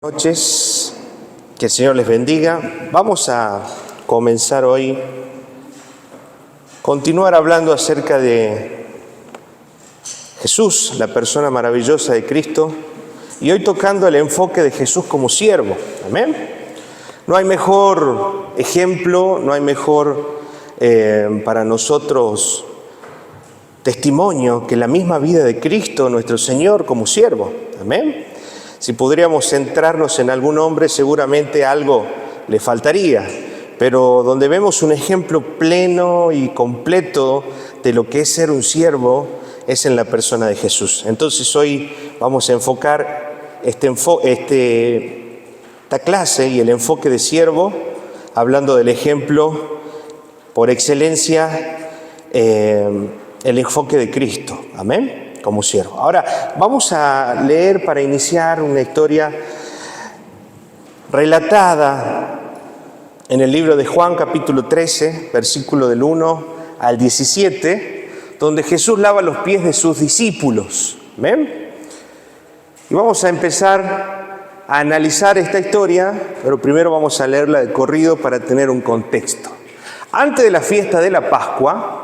Buenas noches, que el Señor les bendiga. Vamos a comenzar hoy, continuar hablando acerca de Jesús, la persona maravillosa de Cristo, y hoy tocando el enfoque de Jesús como siervo. Amén. No hay mejor ejemplo, no hay mejor para nosotros testimonio que la misma vida de Cristo, nuestro Señor, como siervo. Amén. Si podríamos centrarnos en algún hombre, seguramente algo le faltaría, pero donde vemos un ejemplo pleno y completo de lo que es ser un siervo es en la persona de Jesús. Entonces hoy vamos a enfocar esta clase y el enfoque de siervo, hablando del ejemplo por excelencia, el enfoque de Cristo. Amén. Como siervo. Ahora, vamos a leer para iniciar una historia relatada en el libro de Juan, capítulo 13, versículo del 1 al 17, donde Jesús lava los pies de sus discípulos. ¿Ven? Y vamos a empezar a analizar esta historia, pero primero vamos a leerla de corrido para tener un contexto. Antes de la fiesta de la Pascua,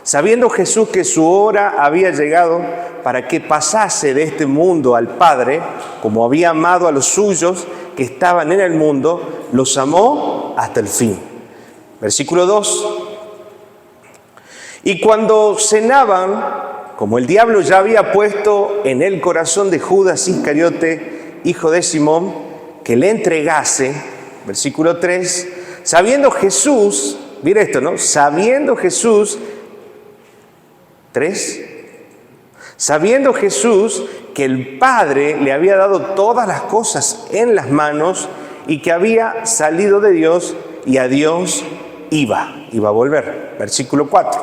sabiendo Jesús que su hora había llegado para que pasase de este mundo al Padre, como había amado a los suyos que estaban en el mundo, los amó hasta el fin. Versículo 2. Y cuando cenaban, como el diablo ya había puesto en el corazón de Judas Iscariote, hijo de Simón, que le entregase, versículo 3, sabiendo Jesús, mira esto, ¿no? Sabiendo Jesús, 3. Sabiendo Jesús que el Padre le había dado todas las cosas en las manos y que había salido de Dios y a Dios iba a volver. Versículo 4.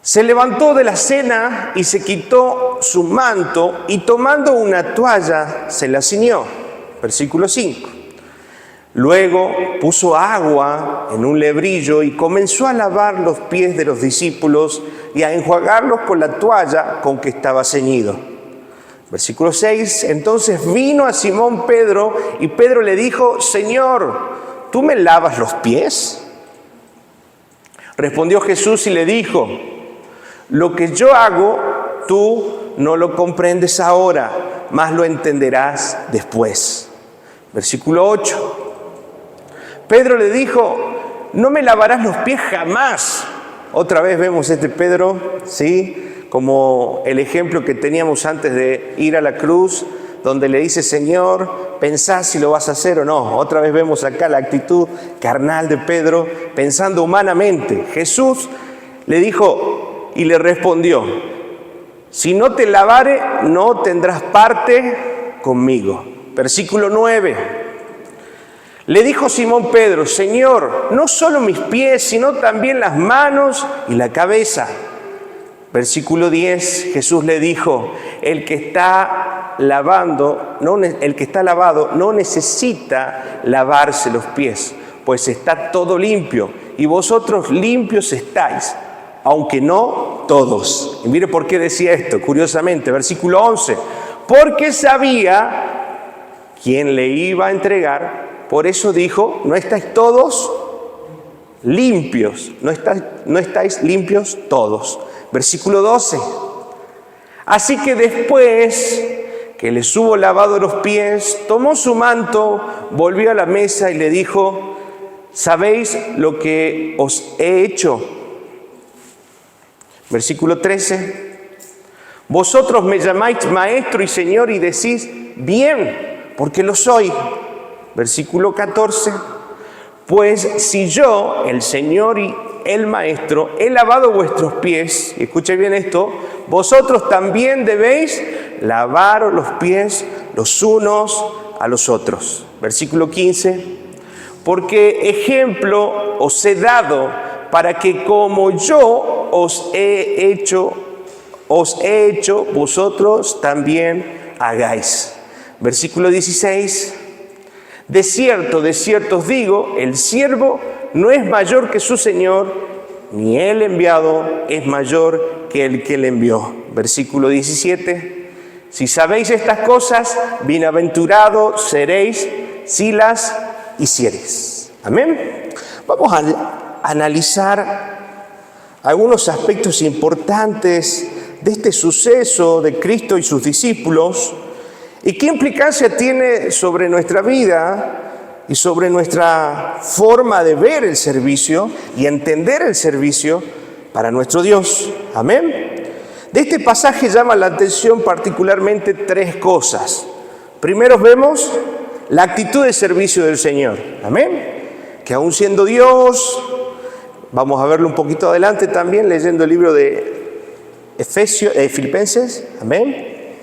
Se levantó de la cena y se quitó su manto y tomando una toalla se la ciñó. Versículo 5. Luego puso agua en un lebrillo y comenzó a lavar los pies de los discípulos y a enjuagarlos con la toalla con que estaba ceñido. Versículo 6. Entonces vino a Simón Pedro y Pedro le dijo: Señor, ¿tú me lavas los pies? Respondió Jesús y le dijo: lo que yo hago, tú no lo comprendes ahora, mas lo entenderás después. Versículo 8. Pedro le dijo: no me lavarás los pies jamás. Otra vez vemos este Pedro, ¿sí? Como el ejemplo que teníamos antes de ir a la cruz, donde le dice: Señor, pensá si lo vas a hacer o no. Otra vez vemos acá la actitud carnal de Pedro, pensando humanamente. Jesús le dijo y le respondió: si no te lavare, no tendrás parte conmigo. Versículo 9. Le dijo Simón Pedro: Señor, no solo mis pies, sino también las manos y la cabeza. Versículo 10, Jesús le dijo: el que está lavado no necesita lavarse los pies, pues está todo limpio, y vosotros limpios estáis, aunque no todos. Y mire por qué decía esto, curiosamente, versículo 11, porque sabía quién le iba a entregar. Por eso dijo: no estáis todos limpios, no estáis limpios todos. Versículo 12. Así que después que les hubo lavado los pies, tomó su manto, volvió a la mesa y le dijo: ¿sabéis lo que os he hecho? Versículo 13. Vosotros me llamáis maestro y señor y decís: bien, porque lo soy. Versículo 14. Pues si yo, el Señor y el Maestro, he lavado vuestros pies, y escuchen bien esto, vosotros también debéis lavaros los pies los unos a los otros. Versículo 15. Porque ejemplo os he dado para que como yo os he hecho, vosotros también hagáis. Versículo 16. De cierto os digo, el siervo no es mayor que su Señor, ni el enviado es mayor que el que le envió. Versículo 17. Si sabéis estas cosas, bienaventurados seréis si las hiciereis. Amén. Vamos a analizar algunos aspectos importantes de este suceso de Cristo y sus discípulos y qué implicancia tiene sobre nuestra vida y sobre nuestra forma de ver el servicio y entender el servicio para nuestro Dios. Amén. De este pasaje llama la atención particularmente tres cosas. Primero vemos la actitud de servicio del Señor. Amén. Que aún siendo Dios, vamos a verlo un poquito adelante también leyendo el libro de Filipenses. Amén.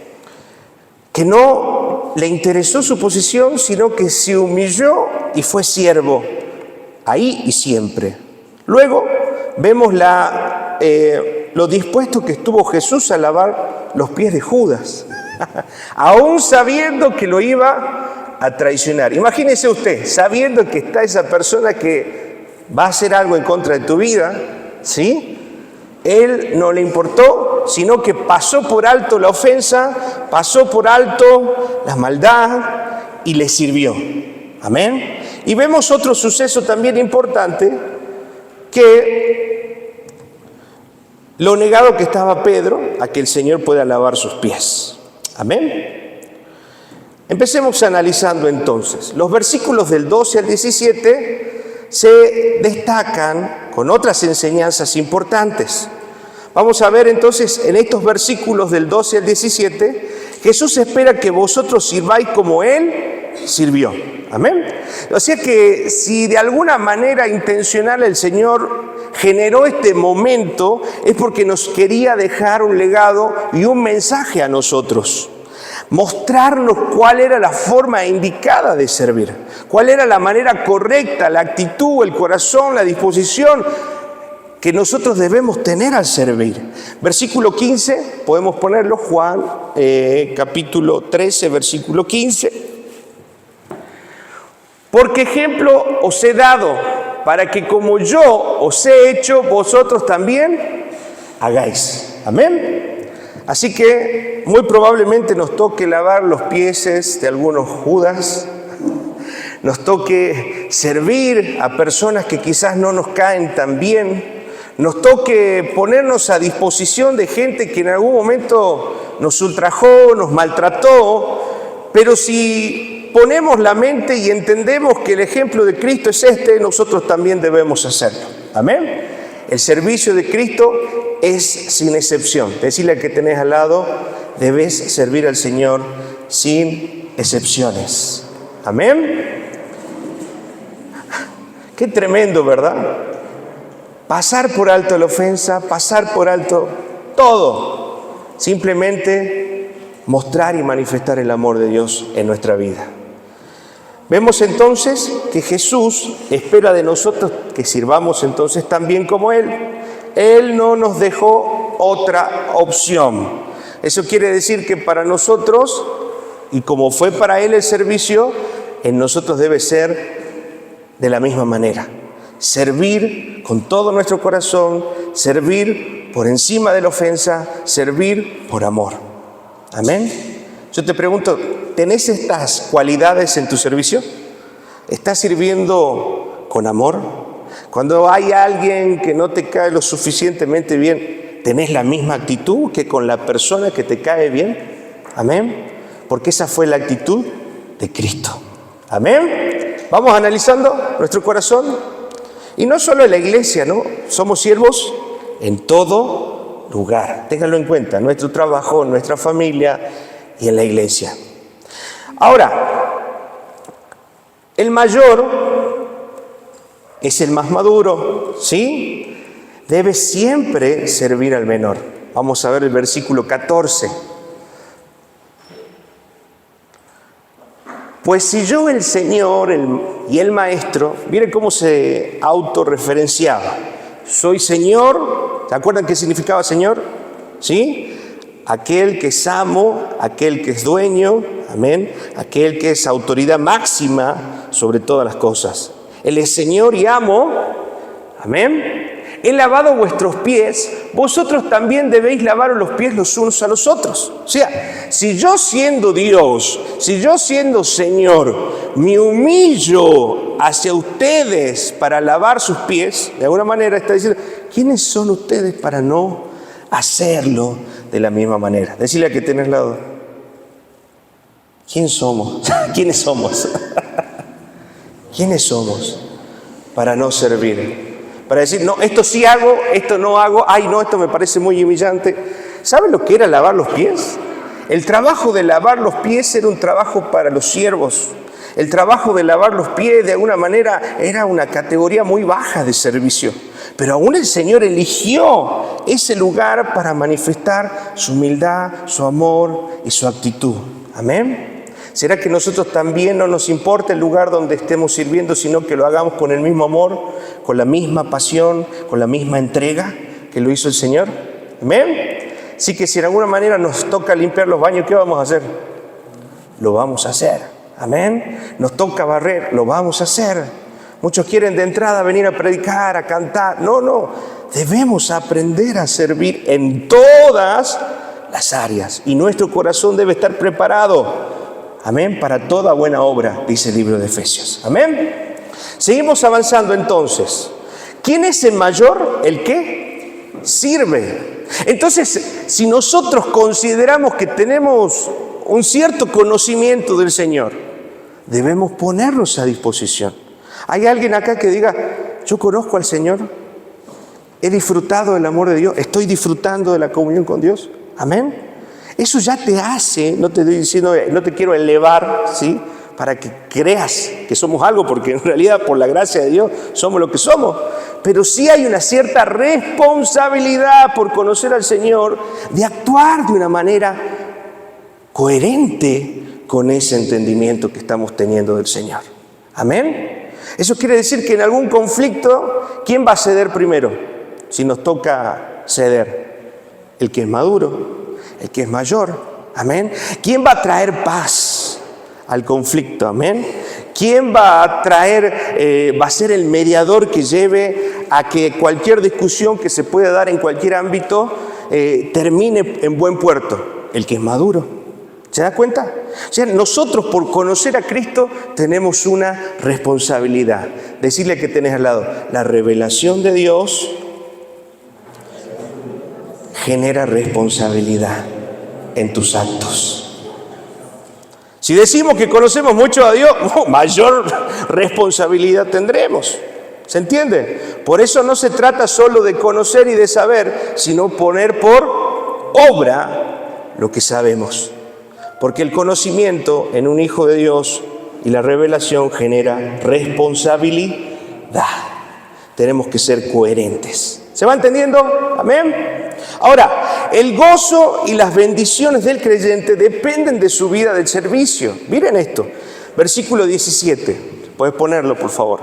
Que no le interesó su posición, sino que se humilló y fue siervo, ahí y siempre. Luego vemos lo dispuesto que estuvo Jesús a lavar los pies de Judas, aún sabiendo que lo iba a traicionar. Imagínese usted, sabiendo que está esa persona que va a hacer algo en contra de tu vida, ¿sí? Él no le importó, sino que pasó por alto la ofensa, pasó por alto la maldad y le sirvió. Amén. Y vemos otro suceso también importante, que lo negado que estaba Pedro a que el Señor pueda lavar sus pies. Amén. Empecemos analizando entonces. Los versículos del 12 al 17 se destacan con otras enseñanzas importantes. Vamos a ver entonces en estos versículos del 12 al 17, Jesús espera que vosotros sirváis como Él sirvió. Amén. O sea que si de alguna manera intencional el Señor generó este momento, es porque nos quería dejar un legado y un mensaje a nosotros. Mostrarnos cuál era la forma indicada de servir, cuál era la manera correcta, la actitud, el corazón, la disposición que nosotros debemos tener al servir. Versículo 15, podemos ponerlo, Juan, capítulo 13, versículo 15. Porque ejemplo os he dado, para que como yo os he hecho, vosotros también hagáis. Amén. Así que muy probablemente nos toque lavar los pies de algunos Judas, nos toque servir a personas que quizás no nos caen tan bien, nos toque ponernos a disposición de gente que en algún momento nos ultrajó, nos maltrató, pero si ponemos la mente y entendemos que el ejemplo de Cristo es este, nosotros también debemos hacerlo. Amén. El servicio de Cristo es sin excepción. Decirle al que tenés al lado, debes servir al Señor sin excepciones. Amén. Qué tremendo, ¿verdad? Pasar por alto la ofensa, pasar por alto todo. Simplemente mostrar y manifestar el amor de Dios en nuestra vida. Vemos entonces que Jesús espera de nosotros que sirvamos entonces también como Él. Él no nos dejó otra opción. Eso quiere decir que para nosotros, y como fue para Él el servicio, en nosotros debe ser de la misma manera. Servir con todo nuestro corazón, servir por encima de la ofensa, servir por amor. Amén. Yo te pregunto, ¿tenés estas cualidades en tu servicio? ¿Estás sirviendo con amor? Cuando hay alguien que no te cae lo suficientemente bien, ¿tenés la misma actitud que con la persona que te cae bien? Amén. Porque esa fue la actitud de Cristo. Amén. Vamos analizando nuestro corazón. Y no solo en la iglesia, ¿no? Somos siervos en todo lugar. Ténganlo en cuenta, en nuestro trabajo, en nuestra familia y en la iglesia. Ahora, el mayor es el más maduro, ¿sí? Debe siempre servir al menor. Vamos a ver el versículo 14. Pues si yo, el Señor y el Maestro, miren cómo se autorreferenciaba. Soy Señor, ¿se acuerdan qué significaba Señor? ¿Sí? Aquel que es amo, aquel que es dueño, amén, aquel que es autoridad máxima sobre todas las cosas. Él es Señor y amo, amén. he lavado vuestros pies, vosotros también debéis lavaros los pies los unos a los otros. O sea, si yo siendo Dios, si yo siendo Señor, me humillo hacia ustedes para lavar sus pies, de alguna manera está diciendo, ¿quiénes son ustedes para no hacerlo de la misma manera? Decirle a que tenés al lado, ¿quién somos? ¿Quiénes somos? ¿Quiénes somos para no servir? Para decir, no, esto sí hago, esto no hago, ay no, esto me parece muy humillante. ¿Saben lo que era lavar los pies? El trabajo de lavar los pies era un trabajo para los siervos. El trabajo de lavar los pies de alguna manera era una categoría muy baja de servicio. Pero aún el Señor eligió ese lugar para manifestar su humildad, su amor y su actitud. Amén. ¿Será que nosotros también no nos importa el lugar donde estemos sirviendo, sino que lo hagamos con el mismo amor, con la misma pasión, con la misma entrega que lo hizo el Señor? Amén. Así que si de alguna manera nos toca limpiar los baños, ¿qué vamos a hacer? Lo vamos a hacer. Amén. Nos toca barrer, lo vamos a hacer. Muchos quieren de entrada venir a predicar, a cantar. No. Debemos aprender a servir en todas las áreas. Y nuestro corazón debe estar preparado. Amén, para toda buena obra, dice el libro de Efesios. Amén. Seguimos avanzando entonces. ¿Quién es el mayor? ¿El qué? Sirve. Entonces, si nosotros consideramos que tenemos un cierto conocimiento del Señor, debemos ponernos a disposición. ¿Hay alguien acá que diga, yo conozco al Señor? ¿He disfrutado del amor de Dios? ¿Estoy disfrutando de la comunión con Dios? Amén. Eso ya te hace, no te estoy diciendo, no te quiero elevar, ¿sí?, para que creas que somos algo, porque en realidad por la gracia de Dios somos lo que somos. Pero sí hay una cierta responsabilidad por conocer al Señor, de actuar de una manera coherente con ese entendimiento que estamos teniendo del Señor. Amén. Eso quiere decir que en algún conflicto, ¿quién va a ceder primero? Si nos toca ceder, el que es maduro, el que es mayor, amén. ¿Quién va a traer paz al conflicto? Amén. ¿Quién va a traer, va a ser el mediador que lleve a que cualquier discusión que se pueda dar en cualquier ámbito termine en buen puerto? El que es maduro. ¿Se da cuenta? O sea, nosotros por conocer a Cristo tenemos una responsabilidad. Decirle que tenés al lado, la revelación de Dios genera responsabilidad en tus actos. Si decimos que conocemos mucho a Dios, mayor responsabilidad tendremos. ¿Se entiende? Por eso no se trata solo de conocer y de saber, sino poner por obra lo que sabemos. Porque el conocimiento en un hijo de Dios y la revelación genera responsabilidad. Tenemos que ser coherentes. ¿Se va entendiendo? Amén. Ahora, el gozo y las bendiciones del creyente dependen de su vida del servicio. Miren esto, versículo 17. Puedes ponerlo, por favor.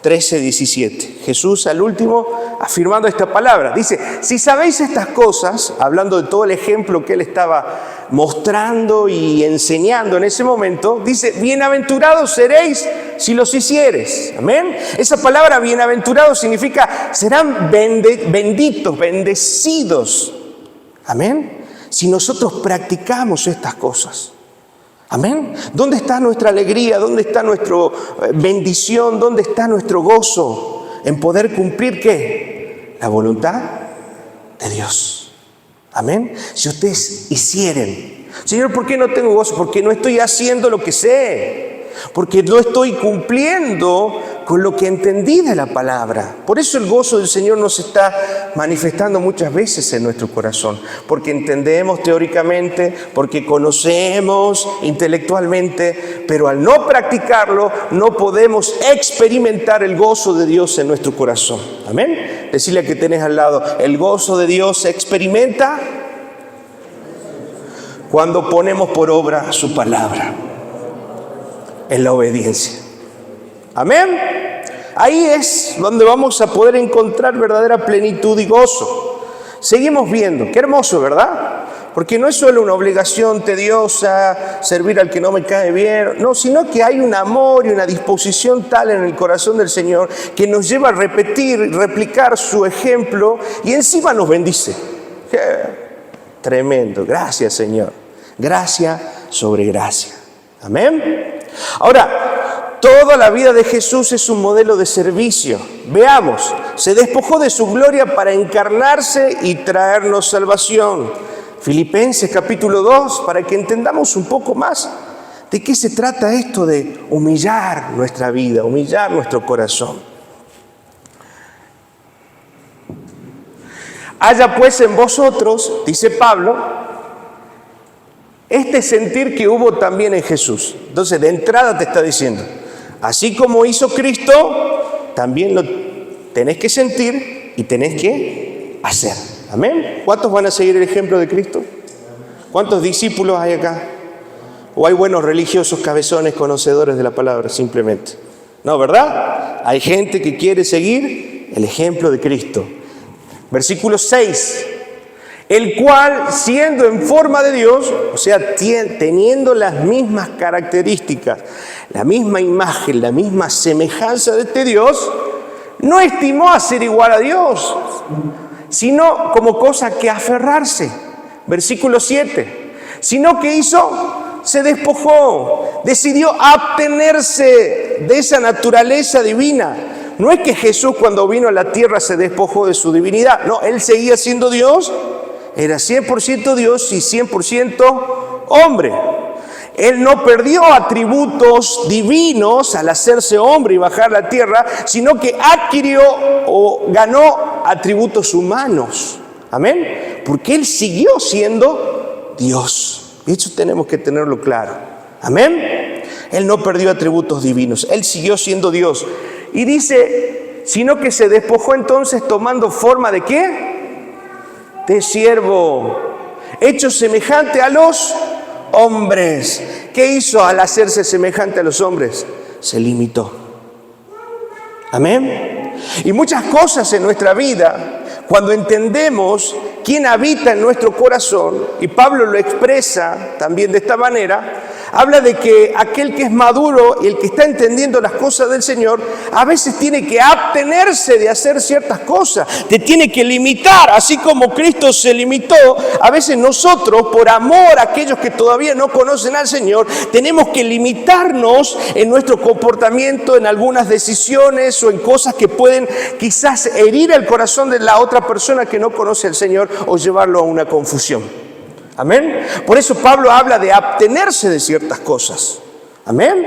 13:17. Jesús al último afirmando esta palabra. Dice, si sabéis estas cosas, hablando de todo el ejemplo que él estaba mostrando y enseñando en ese momento, dice, bienaventurados seréis si los hicieres. Amén. Esa palabra bienaventurados significa serán benditos, bendecidos. Amén. Si nosotros practicamos estas cosas. Amén. ¿Dónde está nuestra alegría? ¿Dónde está nuestra bendición? ¿Dónde está nuestro gozo? En poder cumplir ¿qué? La voluntad de Dios. Amén. Si ustedes hicieren, Señor, ¿por qué no tengo gozo? Porque no estoy haciendo lo que sé. Porque no estoy cumpliendo con lo que entendí de la palabra. Por eso el gozo del Señor nos está manifestando muchas veces en nuestro corazón. Porque entendemos teóricamente, porque conocemos intelectualmente, pero al no practicarlo no podemos experimentar el gozo de Dios en nuestro corazón. Amén. Decirle que tenés al lado, el gozo de Dios se experimenta cuando ponemos por obra su palabra. En la obediencia. Amén. Ahí es donde vamos a poder encontrar verdadera plenitud y gozo. Seguimos viendo. Qué hermoso, ¿verdad? Porque no es solo una obligación tediosa, servir al que no me cae bien, no, sino que hay un amor y una disposición tal en el corazón del Señor que nos lleva a repetir, replicar su ejemplo y encima nos bendice. Tremendo, gracias Señor, gracia sobre gracia. Amén. Ahora, toda la vida de Jesús es un modelo de servicio. Veamos, se despojó de su gloria para encarnarse y traernos salvación. Filipenses capítulo 2, para que entendamos un poco más de qué se trata esto de humillar nuestra vida, humillar nuestro corazón. Haya pues en vosotros, dice Pablo, este sentir que hubo también en Jesús. Entonces, de entrada te está diciendo, así como hizo Cristo, también lo tenés que sentir y tenés que hacer. Amén. ¿Cuántos van a seguir el ejemplo de Cristo? ¿Cuántos discípulos hay acá? ¿O hay buenos religiosos, cabezones, conocedores de la palabra simplemente? No, ¿verdad? Hay gente que quiere seguir el ejemplo de Cristo. Versículo 6. El cual, siendo en forma de Dios, o sea, teniendo las mismas características, la misma imagen, la misma semejanza de este Dios, no estimó a ser igual a Dios, sino como cosa que aferrarse. Versículo 7. Sino que hizo, se despojó, decidió abstenerse de esa naturaleza divina. No es que Jesús cuando vino a la tierra se despojó de su divinidad, no, Él seguía siendo Dios, era 100% Dios y 100% hombre. Él no perdió atributos divinos al hacerse hombre y bajar a la tierra, sino que adquirió o ganó atributos humanos. Amén. Porque Él siguió siendo Dios. Y eso tenemos que tenerlo claro. Amén. Él no perdió atributos divinos. Él siguió siendo Dios. Y dice, sino que se despojó entonces tomando forma ¿de qué? De siervo. Hecho semejante a los hombres. ¿Qué hizo al hacerse semejante a los hombres? Se limitó. Amén. Y muchas cosas en nuestra vida, cuando entendemos quién habita en nuestro corazón, y Pablo lo expresa también de esta manera, habla de que aquel que es maduro y el que está entendiendo las cosas del Señor, a veces tiene que abstenerse de hacer ciertas cosas, te tiene que limitar, así como Cristo se limitó. A veces nosotros, por amor a aquellos que todavía no conocen al Señor, tenemos que limitarnos en nuestro comportamiento, en algunas decisiones o en cosas que pueden quizás herir el corazón de la otra persona que no conoce al Señor o llevarlo a una confusión. Amén. Por eso Pablo habla de abstenerse de ciertas cosas. Amén.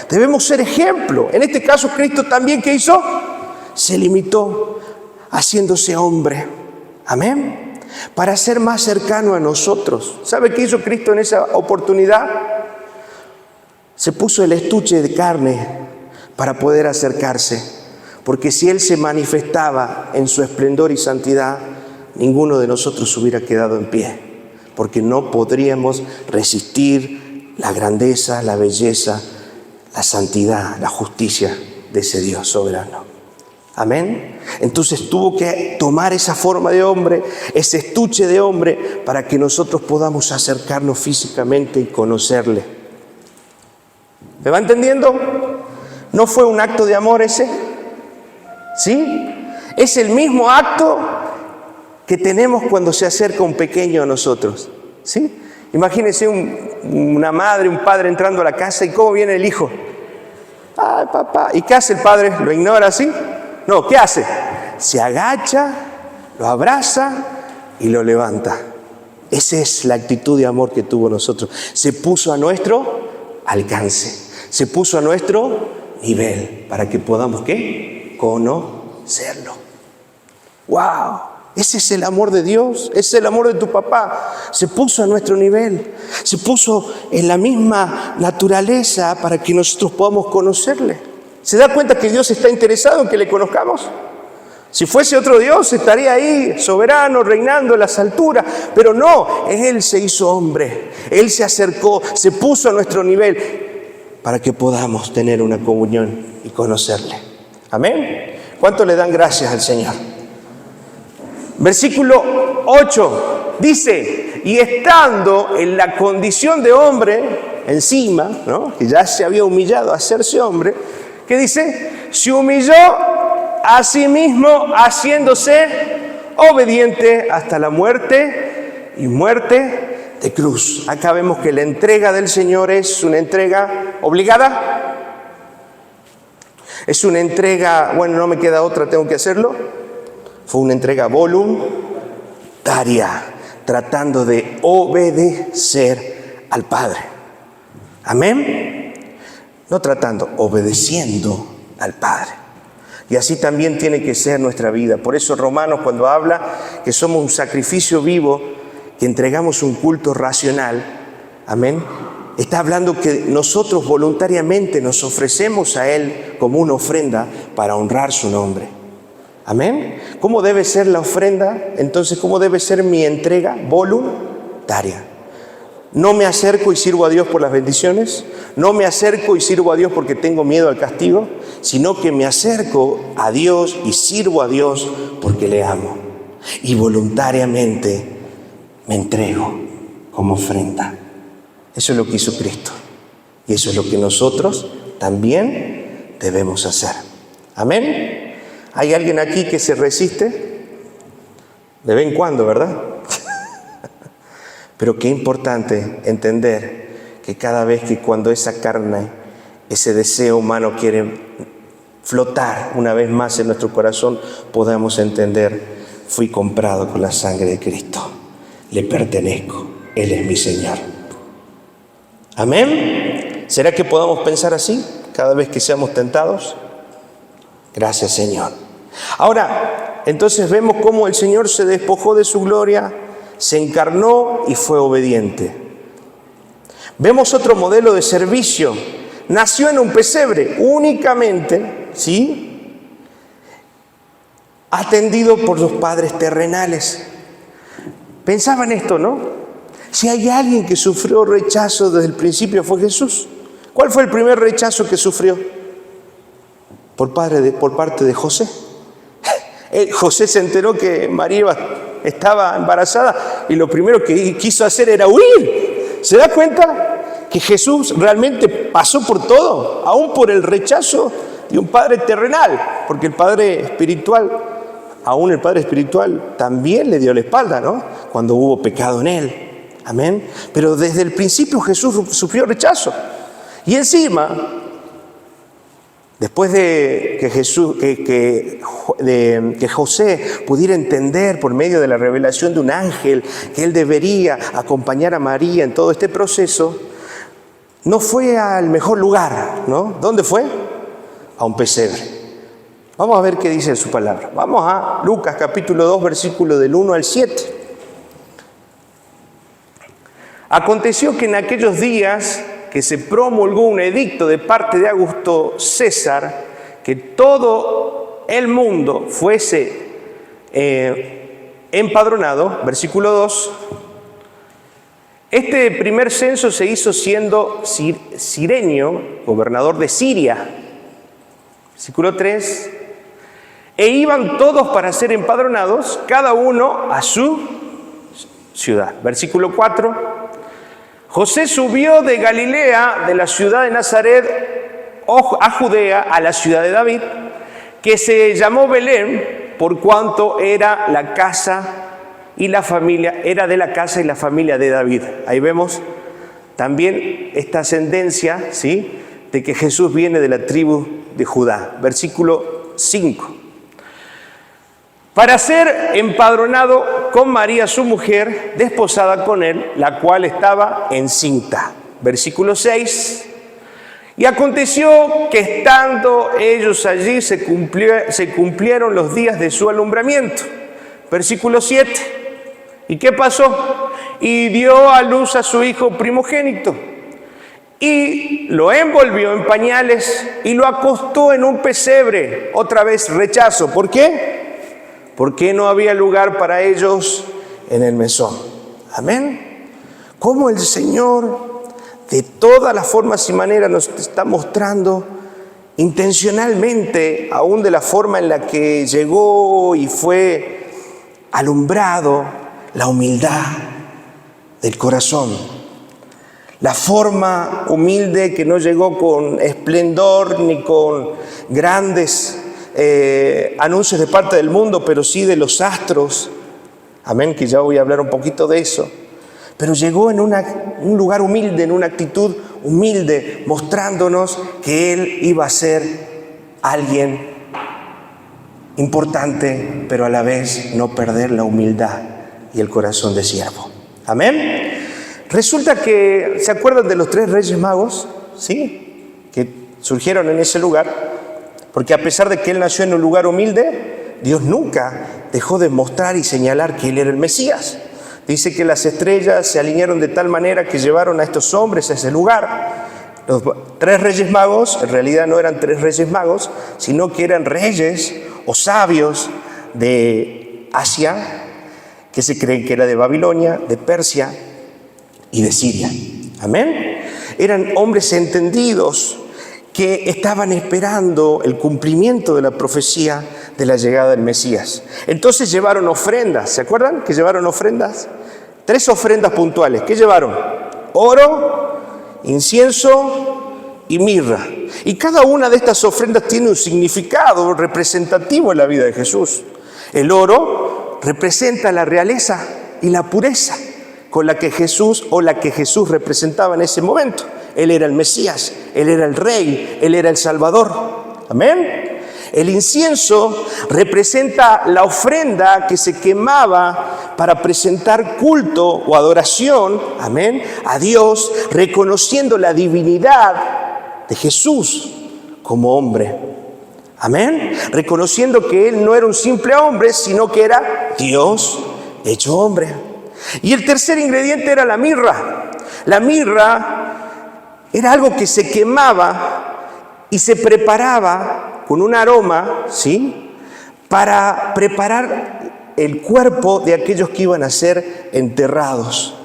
Debemos ser ejemplo. En este caso, Cristo también, ¿qué hizo? Se limitó haciéndose hombre. Amén. Para ser más cercano a nosotros. ¿Sabe qué hizo Cristo en esa oportunidad? Se puso el estuche de carne para poder acercarse. Porque si Él se manifestaba en su esplendor y santidad, ninguno de nosotros hubiera quedado en pie. Porque no podríamos resistir la grandeza, la belleza, la santidad, la justicia de ese Dios soberano. Amén. Entonces tuvo que tomar esa forma de hombre, ese estuche de hombre, para que nosotros podamos acercarnos físicamente y conocerle. ¿Me va entendiendo? ¿No fue un acto de amor ese? ¿Sí? Es el mismo acto que tenemos cuando se acerca un pequeño a nosotros, ¿sí? Imagínense una madre, un padre entrando a la casa y cómo viene el hijo. ¡Ay, papá! ¿Y qué hace el padre? ¿Lo ignora así? No, ¿qué hace? Se agacha, lo abraza y lo levanta. Esa es la actitud de amor que tuvo nosotros. Se puso a nuestro alcance, se puso a nuestro nivel para que podamos, ¿qué? Conocerlo. ¡Wow! Ese es el amor de Dios, ese es el amor de tu papá. Se puso a nuestro nivel, se puso en la misma naturaleza para que nosotros podamos conocerle. ¿Se da cuenta que Dios está interesado en que le conozcamos? Si fuese otro Dios, estaría ahí, soberano, reinando en las alturas. Pero no, Él se hizo hombre, Él se acercó, se puso a nuestro nivel para que podamos tener una comunión y conocerle. Amén. ¿Cuánto le dan gracias al Señor? Versículo 8 dice, y estando en la condición de hombre, encima, ¿no?, que ya se había humillado a hacerse hombre, ¿qué dice? Se humilló a sí mismo haciéndose obediente hasta la muerte y muerte de cruz. Acá vemos que la entrega del Señor es una entrega obligada. Es una entrega, bueno, no me queda otra, tengo que hacerlo. Fue una entrega voluntaria, tratando de obedecer al Padre. Amén. No tratando, obedeciendo al Padre. Y así también tiene que ser nuestra vida. Por eso Romanos, cuando habla que somos un sacrificio vivo, que entregamos un culto racional, amén, está hablando que nosotros voluntariamente nos ofrecemos a Él como una ofrenda para honrar su nombre. Amén. ¿Cómo debe ser la ofrenda? Entonces, ¿cómo debe ser mi entrega? Voluntaria. No me acerco y sirvo a Dios por las bendiciones. No me acerco y sirvo a Dios porque tengo miedo al castigo, sino que me acerco a Dios y sirvo a Dios porque le amo. Y voluntariamente me entrego como ofrenda. Eso es lo que hizo Cristo. Y eso es lo que nosotros también debemos hacer. Amén. ¿Hay alguien aquí que se resiste? De vez en cuando, ¿verdad? Pero qué importante entender que cada vez que cuando esa carne, ese deseo humano quiere flotar una vez más en nuestro corazón, podamos entender, fui comprado con la sangre de Cristo. Le pertenezco. Él es mi Señor. Amén. ¿Será que podamos pensar así cada vez que seamos tentados? Gracias, Señor. Ahora, entonces vemos cómo el Señor se despojó de su gloria, se encarnó y fue obediente. Vemos otro modelo de servicio. Nació en un pesebre únicamente, ¿sí?, atendido por los padres terrenales. Pensaba en esto, ¿no? Si hay alguien que sufrió rechazo desde el principio fue Jesús. ¿Cuál fue el primer rechazo que sufrió? Por parte de José. José se enteró que María estaba embarazada y lo primero que quiso hacer era huir. ¿Se da cuenta que Jesús realmente pasó por todo, aún por el rechazo de un padre terrenal? Porque el padre espiritual, aún el padre espiritual también le dio la espalda, ¿no?, cuando hubo pecado en él. Amén. Pero desde el principio Jesús sufrió rechazo. Y encima, después de que José pudiera entender por medio de la revelación de un ángel que él debería acompañar a María en todo este proceso, no fue al mejor lugar, ¿no? ¿Dónde fue? A un pesebre. Vamos a ver qué dice su palabra. Vamos a Lucas capítulo 2, versículo del 1 al 7. Aconteció que en aquellos días que se promulgó un edicto de parte de Augusto César, que todo el mundo fuese empadronado, versículo 2, este primer censo se hizo siendo Cirenio, gobernador de Siria, versículo 3, e iban todos para ser empadronados, cada uno a su ciudad, versículo 4, José subió de Galilea, de la ciudad de Nazaret, a Judea, a la ciudad de David, que se llamó Belén, por cuanto era la casa y la familia, era de la casa y la familia de David. Ahí vemos también esta ascendencia, ¿sí?, de que Jesús viene de la tribu de Judá. Versículo 5. Para ser empadronado con María, su mujer, desposada con él, la cual estaba encinta. Versículo 6. Y aconteció que estando ellos allí se cumplieron los días de su alumbramiento. Versículo 7. ¿Y qué pasó? Y dio a luz a su hijo primogénito. Y lo envolvió en pañales y lo acostó en un pesebre. Otra vez rechazo. ¿Por qué? Porque no había lugar para ellos en el mesón. Amén. Cómo el Señor, de todas las formas y maneras, nos está mostrando intencionalmente, aún de la forma en la que llegó y fue alumbrado, la humildad, del corazón. La forma humilde que no llegó con esplendor ni con grandes anuncios de parte del mundo, pero sí de los astros. Amén, que ya voy a hablar un poquito de eso. Pero llegó en un lugar humilde, en una actitud humilde, mostrándonos que Él iba a ser alguien importante, pero a la vez no perder la humildad y el corazón de siervo. Amén. Resulta que, ¿se acuerdan de los 3 reyes magos? ¿Sí? Que surgieron en ese lugar. Porque a pesar de que Él nació en un lugar humilde, Dios nunca dejó de mostrar y señalar que Él era el Mesías. Dice que las estrellas se alinearon de tal manera que llevaron a estos hombres a ese lugar. Los 3 reyes magos, en realidad no eran 3 reyes magos, sino que eran reyes o sabios de Asia, que se creen que era de Babilonia, de Persia y de Siria. Amén. Eran hombres entendidos que estaban esperando el cumplimiento de la profecía de la llegada del Mesías. Entonces llevaron ofrendas. ¿Se acuerdan que llevaron ofrendas? 3 ofrendas puntuales. ¿Qué llevaron? Oro, incienso y mirra. Y cada una de estas ofrendas tiene un significado representativo en la vida de Jesús. El oro representa la realeza y la pureza con la que Jesús representaba en ese momento. Él era el Mesías, Él era el Rey, Él era el Salvador. Amén. El incienso representa la ofrenda que se quemaba para presentar culto o adoración, amén, a Dios, reconociendo la divinidad de Jesús como hombre. Amén. Reconociendo que Él no era un simple hombre, sino que era Dios hecho hombre. Y el tercer ingrediente era la mirra. La mirra era algo que se quemaba y se preparaba con un aroma, ¿sí?, para preparar el cuerpo de aquellos que iban a ser enterrados.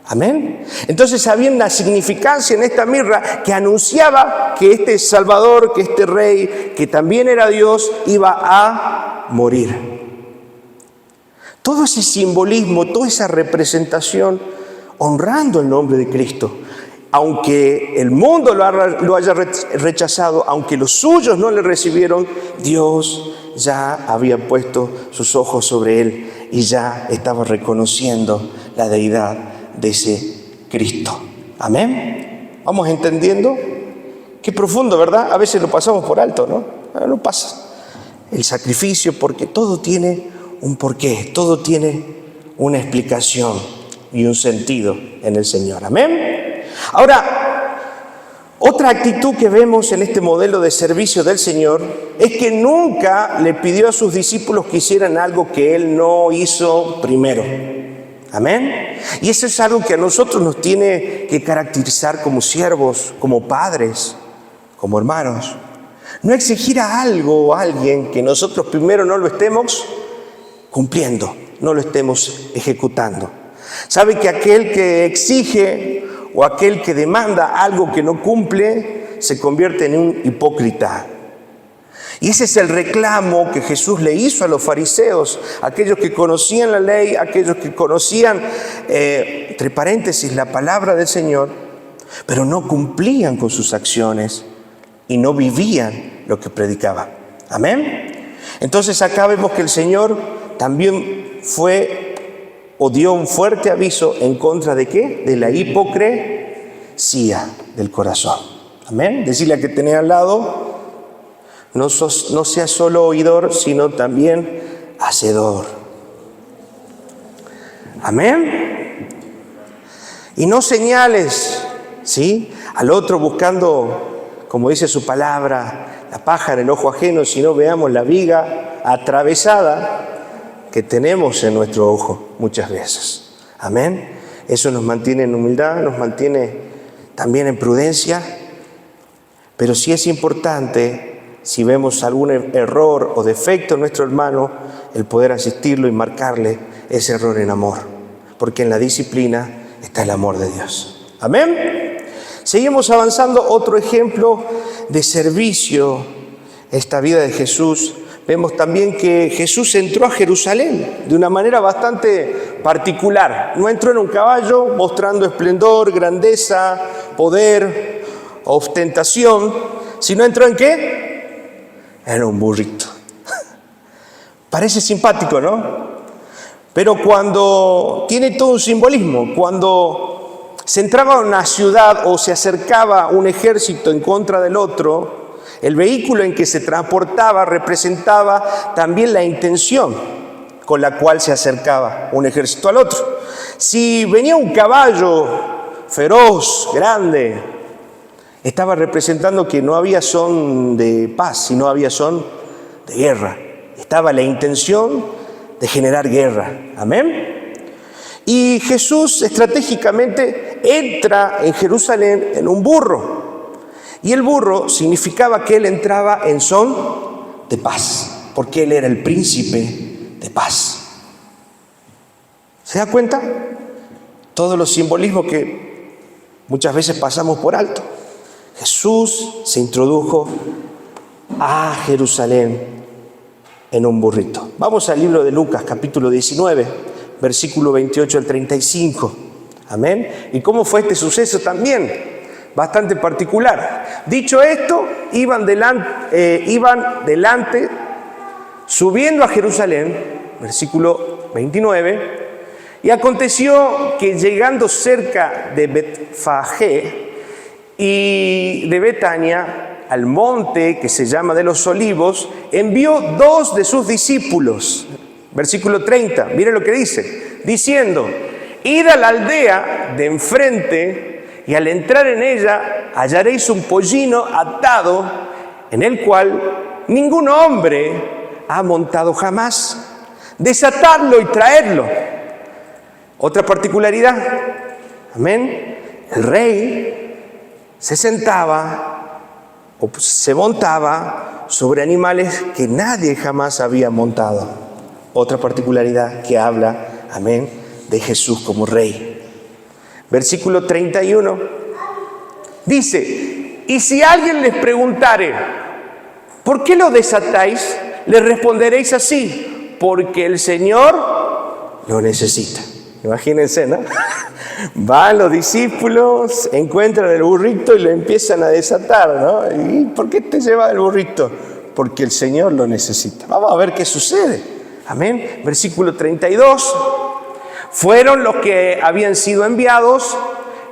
Amén. Entonces había una significancia en esta mirra que anunciaba que este Salvador, que este Rey, que también era Dios, iba a morir. Todo ese simbolismo, toda esa representación, honrando el nombre de Cristo. Aunque el mundo lo haya rechazado, aunque los suyos no le recibieron, Dios ya había puesto sus ojos sobre Él y ya estaba reconociendo la deidad de ese Cristo. Amén. ¿Vamos entendiendo? Qué profundo, ¿verdad? A veces lo pasamos por alto, ¿no? No pasa. El sacrificio, porque todo tiene un porqué, todo tiene una explicación y un sentido en el Señor. Amén. Ahora, otra actitud que vemos en este modelo de servicio del Señor es que nunca le pidió a sus discípulos que hicieran algo que Él no hizo primero. Amén. Y eso es algo que a nosotros nos tiene que caracterizar como siervos, como padres, como hermanos. No exigir a algo o a alguien que nosotros primero no lo estemos cumpliendo, no lo estemos ejecutando. ¿Sabe que aquel que exige o aquel que demanda algo que no cumple se convierte en un hipócrita? Y ese es el reclamo que Jesús le hizo a los fariseos, aquellos que conocían la ley, aquellos que conocían, entre paréntesis, la palabra del Señor, pero no cumplían con sus acciones y no vivían lo que predicaba. Amén. Entonces acá vemos que el Señor también dio un fuerte aviso en contra de ¿qué? De la hipocresía del corazón. Amén. Decirle a que tenés al lado, no seas solo oidor, sino también hacedor. Amén. Y no señales, ¿sí?, al otro buscando, como dice su palabra, la paja en el ojo ajeno, sino veamos la viga atravesada que tenemos en nuestro ojo muchas veces. Amén. Eso nos mantiene en humildad, nos mantiene también en prudencia, pero sí es importante, si vemos algún error o defecto en nuestro hermano, el poder asistirlo y marcarle ese error en amor, porque en la disciplina está el amor de Dios. Amén. Seguimos avanzando. Otro ejemplo de servicio, esta vida de Jesús. Vemos también que Jesús entró a Jerusalén de una manera bastante particular. No entró en un caballo mostrando esplendor, grandeza, poder, ostentación, sino entró ¿en qué? En un burrito. Parece simpático, ¿no? Pero cuando tiene todo un simbolismo, cuando se entraba a una ciudad o se acercaba un ejército en contra del otro, el vehículo en que se transportaba representaba también la intención con la cual se acercaba un ejército al otro. Si venía un caballo feroz, grande, estaba representando que no había son de paz, sino había son de guerra. Estaba la intención de generar guerra. Amén. Y Jesús estratégicamente entra en Jerusalén en un burro. Y el burro significaba que él entraba en son de paz, porque él era el príncipe de paz. ¿Se da cuenta? Todos los simbolismos que muchas veces pasamos por alto. Jesús se introdujo a Jerusalén en un burrito. Vamos al libro de Lucas, capítulo 19, versículo 28 al 35. Amén. ¿Y cómo fue este suceso también? Bastante particular. Dicho esto, iban delante, subiendo a Jerusalén, versículo 29, y aconteció que llegando cerca de Betfagé y de Betania, al monte que se llama de los Olivos, envió 2 de sus discípulos. Versículo 30, miren lo que dice, diciendo, id a la aldea de enfrente, y al entrar en ella hallaréis un pollino atado, en el cual ningún hombre ha montado jamás. Desatadlo y traedlo. Otra particularidad, amén, el rey se sentaba o se montaba sobre animales que nadie jamás había montado. Otra particularidad que habla, amén, de Jesús como rey. Versículo 31 dice, y si alguien les preguntare, ¿por qué lo desatáis? Les responderéis así, porque el Señor lo necesita. Imagínense, ¿no? Van los discípulos, encuentran el burrito y lo empiezan a desatar, ¿no? ¿Y por qué te lleva el burrito? Porque el Señor lo necesita. Vamos a ver qué sucede. Amén. Versículo 32. Fueron los que habían sido enviados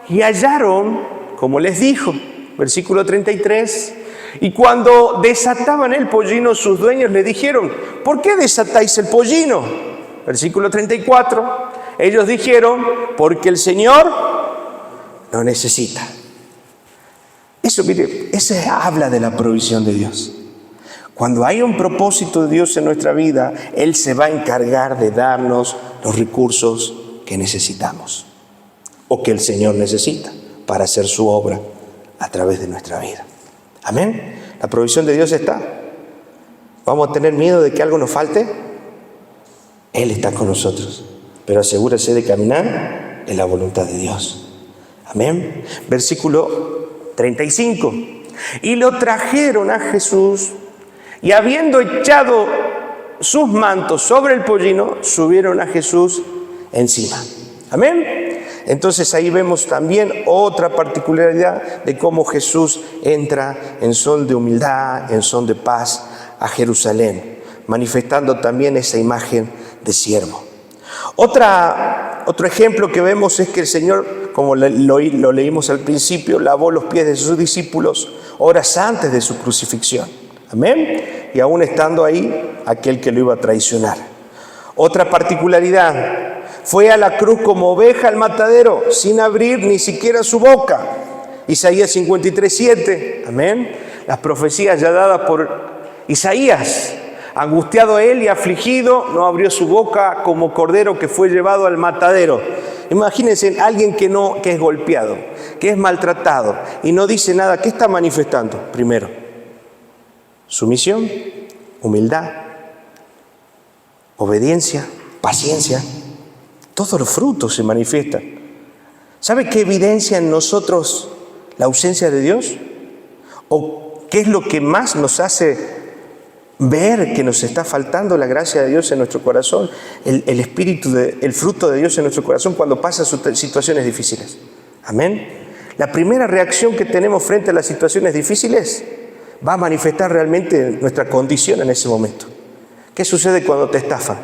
y hallaron, como les dijo. Versículo 33. Y cuando desataban el pollino, sus dueños le dijeron, ¿por qué desatáis el pollino? Versículo 34. Ellos dijeron, porque el Señor lo necesita. Eso, mire, eso habla de la provisión de Dios. Cuando hay un propósito de Dios en nuestra vida, Él se va a encargar de darnos los recursos que necesitamos o que el Señor necesita para hacer su obra a través de nuestra vida. Amén. La provisión de Dios está. ¿Vamos a tener miedo de que algo nos falte? Él está con nosotros, pero asegúrese de caminar en la voluntad de Dios. Amén. Versículo 35. Y lo trajeron a Jesús, y habiendo echado sus mantos sobre el pollino, subieron a Jesús encima. Amén. Entonces ahí vemos también otra particularidad de cómo Jesús entra en son de humildad, en son de paz a Jerusalén, manifestando también esa imagen de siervo. Otro ejemplo que vemos es que el Señor, como lo leímos al principio, lavó los pies de sus discípulos horas antes de su crucifixión. Amén. Y aún estando ahí, aquel que lo iba a traicionar. Otra particularidad, fue a la cruz como oveja al matadero, sin abrir ni siquiera su boca. Isaías 53:7. Amén. Las profecías ya dadas por Isaías. Angustiado él y afligido, no abrió su boca, como cordero que fue llevado al matadero. Imagínense alguien que es golpeado, que es maltratado y no dice nada. ¿Qué está manifestando? Primero, sumisión, humildad, obediencia, paciencia. Todos los frutos se manifiestan. ¿Sabe qué evidencia en nosotros la ausencia de Dios? ¿O qué es lo que más nos hace ver que nos está faltando la gracia de Dios en nuestro corazón, el espíritu, el fruto de Dios en nuestro corazón cuando pasan situaciones difíciles. Amén. La primera reacción que tenemos frente a las situaciones difíciles va a manifestar realmente nuestra condición en ese momento. ¿Qué sucede cuando te estafan?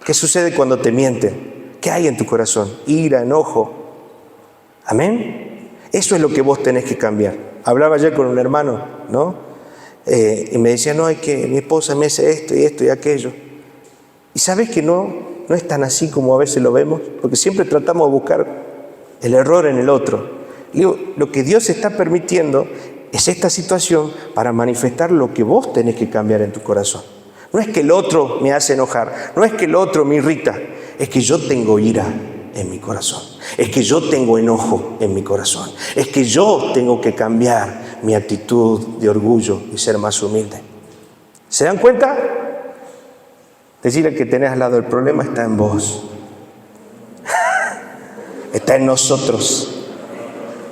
¿Qué sucede cuando te mienten? ¿Qué hay en tu corazón? Ira, enojo. Amén. Eso es lo que vos tenés que cambiar. Hablaba ayer con un hermano, ¿no? Y me decía, no, es que mi esposa me hace esto y esto y aquello. Y sabes que no es tan así como a veces lo vemos, porque siempre tratamos de buscar el error en el otro. Digo, lo que Dios está permitiendo es esta situación para manifestar lo que vos tenés que cambiar en tu corazón. No es que el otro me hace enojar, no es que el otro me irrita, es que yo tengo ira en mi corazón, es que yo tengo enojo en mi corazón, es que yo tengo que cambiar mi actitud de orgullo y ser más humilde. ¿Se dan cuenta? Decirle que tenés al lado, el problema está en vos. Está en nosotros.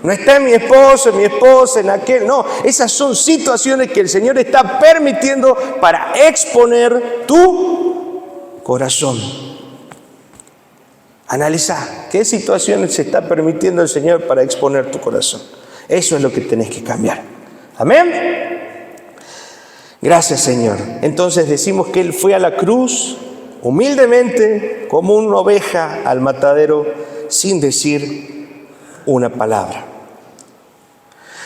No está en mi esposo, en mi esposa, en aquel. No, esas son situaciones que el Señor está permitiendo para exponer tu corazón. Analiza qué situaciones se está permitiendo el Señor para exponer tu corazón. Eso es lo que tenés que cambiar. Amén. Gracias, Señor. Entonces decimos que Él fue a la cruz humildemente como una oveja al matadero sin decir una palabra.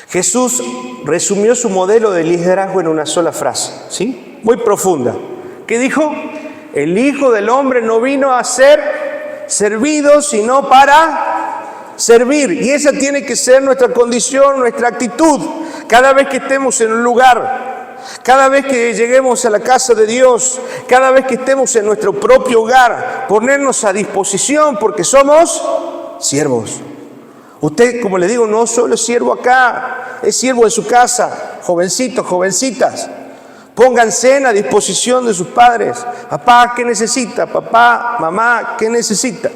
Jesús resumió su modelo de liderazgo en una sola frase, ¿sí? Muy profunda. ¿Qué dijo? El Hijo del Hombre no vino a ser servido, sino para servir. Y esa tiene que ser nuestra condición, nuestra actitud. Cada vez que estemos en un lugar, cada vez que lleguemos a la casa de Dios, cada vez que estemos en nuestro propio hogar, ponernos a disposición porque somos siervos. Usted, como le digo, no solo es siervo acá, es siervo en su casa. Jovencitos, jovencitas, pónganse a disposición de sus padres. Papá, ¿qué necesita? Papá, mamá, ¿qué necesita?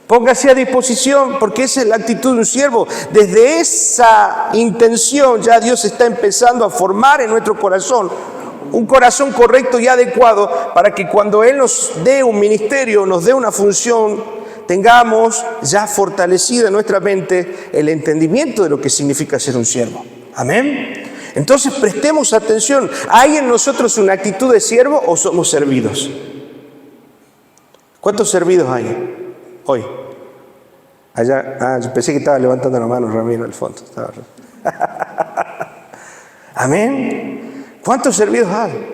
Póngase a disposición, porque esa es la actitud de un siervo. Desde esa intención ya Dios está empezando a formar en nuestro corazón un corazón correcto y adecuado para que cuando Él nos dé un ministerio, nos dé una función, tengamos ya fortalecida en nuestra mente el entendimiento de lo que significa ser un siervo. Amén. Entonces prestemos atención. ¿Hay en nosotros una actitud de siervo o somos servidos? ¿Cuántos servidos hay hoy? Allá, yo pensé que estaba levantando la mano Ramiro al fondo. Amén. ¿Cuántos servidos hay?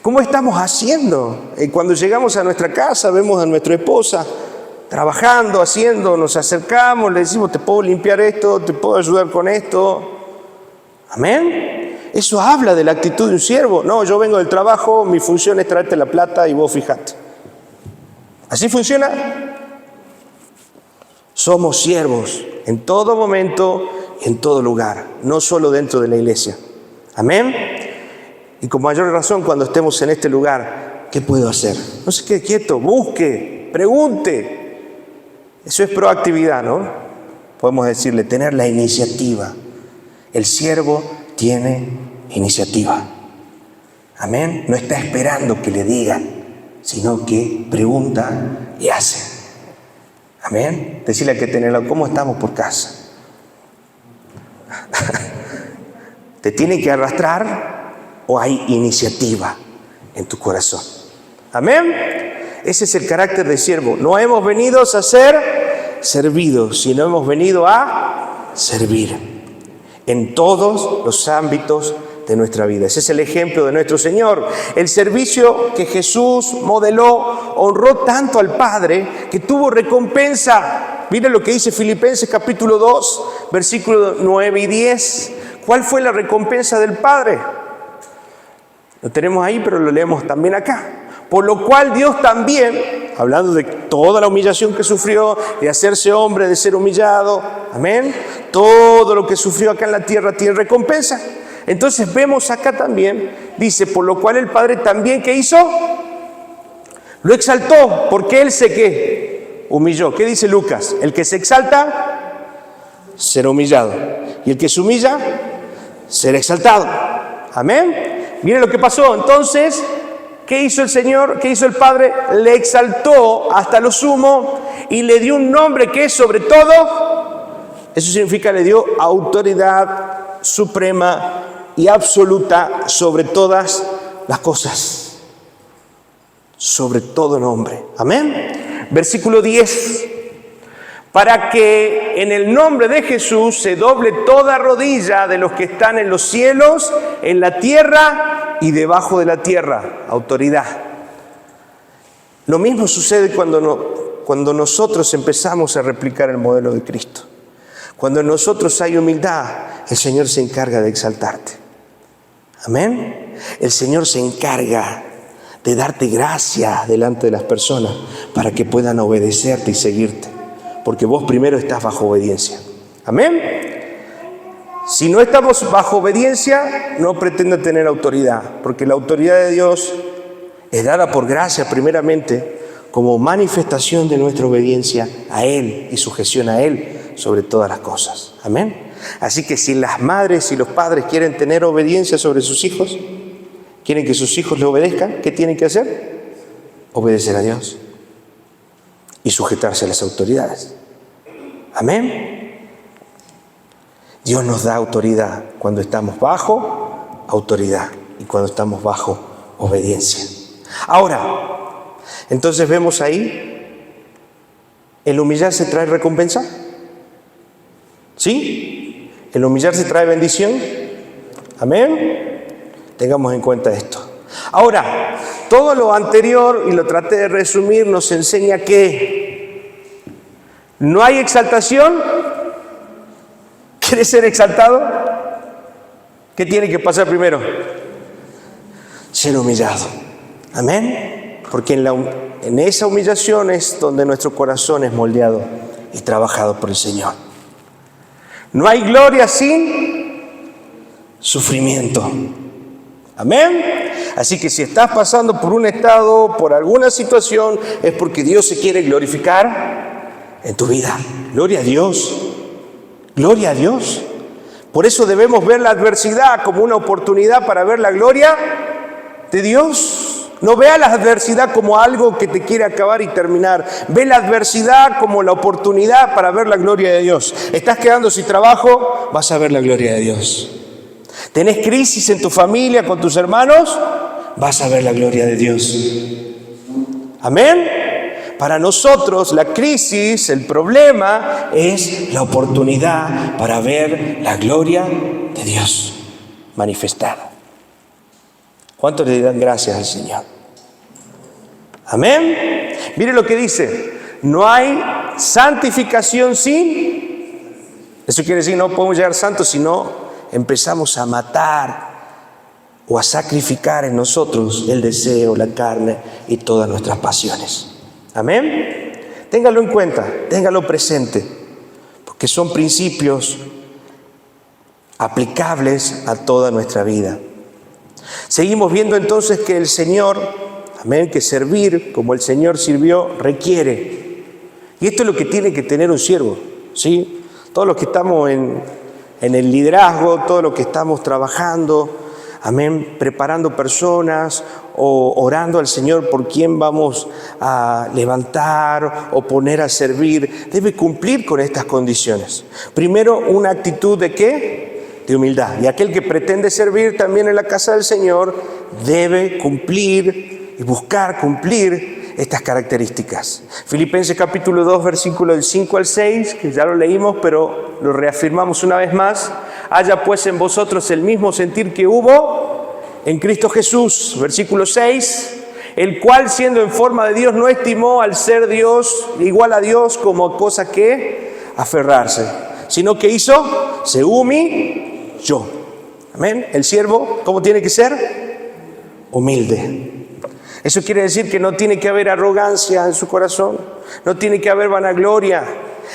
¿Cómo estamos haciendo? Cuando llegamos a nuestra casa, vemos a nuestra esposa trabajando, haciendo, nos acercamos, le decimos, te puedo limpiar esto, te puedo ayudar con esto. Amén. Eso habla de la actitud de un siervo. No, yo vengo del trabajo, mi función es traerte la plata y vos fijate. ¿Así funciona? Somos siervos en todo momento y en todo lugar, no solo dentro de la iglesia. Amén. Y con mayor razón cuando estemos en este lugar, ¿qué puedo hacer? No se quede quieto, busque, pregunte. Eso es proactividad, ¿no? Podemos decirle, tener la iniciativa. El siervo tiene iniciativa. Amén. No está esperando que le digan, sino que pregunta y hace. Amén. Decirle a que tenerlo, ¿cómo estamos por casa? ¿Te tiene que arrastrar o hay iniciativa en tu corazón? Amén. Ese es el carácter de siervo. No hemos venido a ser servidos, sino hemos venido a servir en todos los ámbitos de nuestra vida. Ese es el ejemplo de nuestro Señor. El servicio que Jesús modeló honró tanto al Padre que tuvo recompensa. Miren lo que dice Filipenses capítulo 2, versículos 9 y 10. ¿Cuál fue la recompensa del Padre? Lo tenemos ahí, pero lo leemos también acá. Por lo cual Dios también, hablando de toda la humillación que sufrió, de hacerse hombre, de ser humillado, amén, todo lo que sufrió acá en la tierra tiene recompensa. Entonces vemos acá también, dice, por lo cual el Padre también, ¿qué hizo? Lo exaltó, porque Él se ¿qué? Humilló. ¿Qué dice Lucas? El que se exalta, será humillado. Y el que se humilla, será exaltado. Amén. Miren lo que pasó. Entonces, ¿qué hizo el Señor? ¿Qué hizo el Padre? Le exaltó hasta lo sumo y le dio un nombre que es sobre todo. Eso significa le dio autoridad suprema y absoluta sobre todas las cosas. Sobre todo nombre. Amén. Versículo 10. Para que en el nombre de Jesús se doble toda rodilla de los que están en los cielos, en la tierra y debajo de la tierra. Autoridad. Lo mismo sucede cuando nosotros empezamos a replicar el modelo de Cristo. Cuando en nosotros hay humildad, el Señor se encarga de exaltarte. Amén. El Señor se encarga de darte gracia delante de las personas para que puedan obedecerte y seguirte. Porque vos primero estás bajo obediencia. Amén. Si no estamos bajo obediencia, no pretenda tener autoridad. Porque la autoridad de Dios es dada por gracia primeramente como manifestación de nuestra obediencia a Él y sujeción a Él sobre todas las cosas. Amén. Así que si las madres y los padres quieren tener obediencia sobre sus hijos, quieren que sus hijos le obedezcan, ¿qué tienen que hacer? Obedecer a Dios y sujetarse a las autoridades. Amén. Dios nos da autoridad cuando estamos bajo autoridad y cuando estamos bajo obediencia. Ahora, entonces vemos ahí, ¿el humillarse trae recompensa? ¿Sí? ¿El humillarse trae bendición? Amén. Tengamos en cuenta esto. Ahora, todo lo anterior, y lo traté de resumir, nos enseña que no hay exaltación. ¿Quieres ser exaltado? ¿Qué tiene que pasar primero? Ser humillado. Amén. Porque en esa humillación es donde nuestro corazón es moldeado y trabajado por el Señor. No hay gloria sin sufrimiento. Amén. Así que si estás pasando por un estado, por alguna situación, es porque Dios se quiere glorificar en tu vida. Gloria a Dios. Gloria a Dios. Por eso debemos ver la adversidad como una oportunidad para ver la gloria de Dios. No vea la adversidad como algo que te quiere acabar y terminar. Ve la adversidad como la oportunidad para ver la gloria de Dios. Estás quedando sin trabajo, vas a ver la gloria de Dios. ¿Tenés crisis en tu familia, con tus hermanos? Vas a ver la gloria de Dios. Amén. Para nosotros la crisis, el problema, es la oportunidad para ver la gloria de Dios manifestada. ¿Cuántos le dan gracias al Señor? Amén. Mire lo que dice. No hay santificación sin... Eso quiere decir no podemos llegar santos si no empezamos a matar o a sacrificar en nosotros el deseo, la carne y todas nuestras pasiones. Amén. Téngalo en cuenta, téngalo presente, porque son principios aplicables a toda nuestra vida. Seguimos viendo entonces que el Señor, amén, que servir como el Señor sirvió requiere. Y esto es lo que tiene que tener un siervo, ¿sí? Todos los que estamos en el liderazgo, todos los que estamos trabajando, amén, preparando personas o orando al Señor por quién vamos a levantar o poner a servir, debe cumplir con estas condiciones. Primero, una actitud ¿de qué? De humildad. Y aquel que pretende servir también en la casa del Señor debe cumplir y buscar cumplir estas características. Filipenses capítulo 2, versículo del 5 al 6, que ya lo leímos, pero lo reafirmamos una vez más. Haya pues en vosotros el mismo sentir que hubo en Cristo Jesús, versículo 6, el cual siendo en forma de Dios no estimó al ser Dios igual a Dios como cosa que aferrarse, sino que hizo, se humilló. Amén. El siervo, ¿cómo tiene que ser? Humilde. Eso quiere decir que no tiene que haber arrogancia en su corazón, no tiene que haber vanagloria.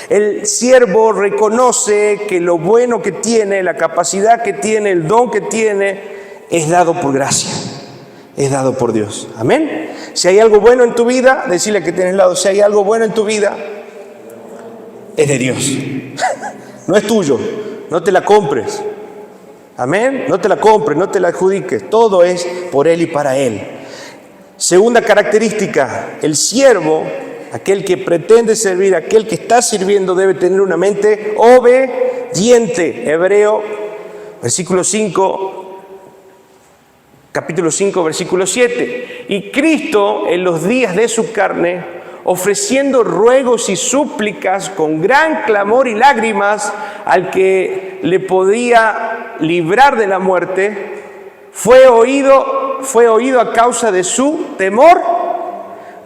El siervo reconoce que lo bueno que tiene, la capacidad que tiene, el don que tiene, es dado por gracia, es dado por Dios. Amén. Si hay algo bueno en tu vida, decirle que tienes al lado, si hay algo bueno en tu vida, es de Dios. No es tuyo, no te la compres. Amén. No te la compres, no te la adjudiques. Todo es por Él y para Él. Segunda característica, el siervo, aquel que pretende servir, aquel que está sirviendo, debe tener una mente obediente. Hebreo, capítulo 5, versículo 7. Y Cristo, en los días de su carne, ofreciendo ruegos y súplicas con gran clamor y lágrimas al que le podía librar de la muerte, fue oído a causa de su temor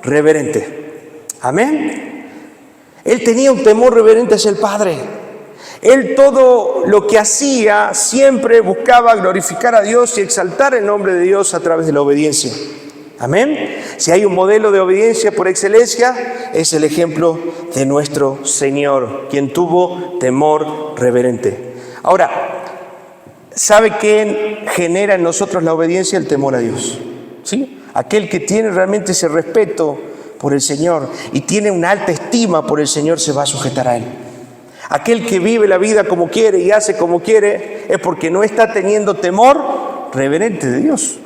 reverente. Amén. Él tenía un temor reverente hacia el Padre. Él todo lo que hacía siempre buscaba glorificar a Dios y exaltar el nombre de Dios a través de la obediencia. Amén. Si hay un modelo de obediencia por excelencia, es el ejemplo de nuestro Señor, quien tuvo temor reverente. Ahora, ¿sabe qué genera en nosotros la obediencia? El temor a Dios. ¿Sí? Aquel que tiene realmente ese respeto por el Señor y tiene una alta estima por el Señor se va a sujetar a Él. Aquel que vive la vida como quiere y hace como quiere es porque no está teniendo temor reverente de Dios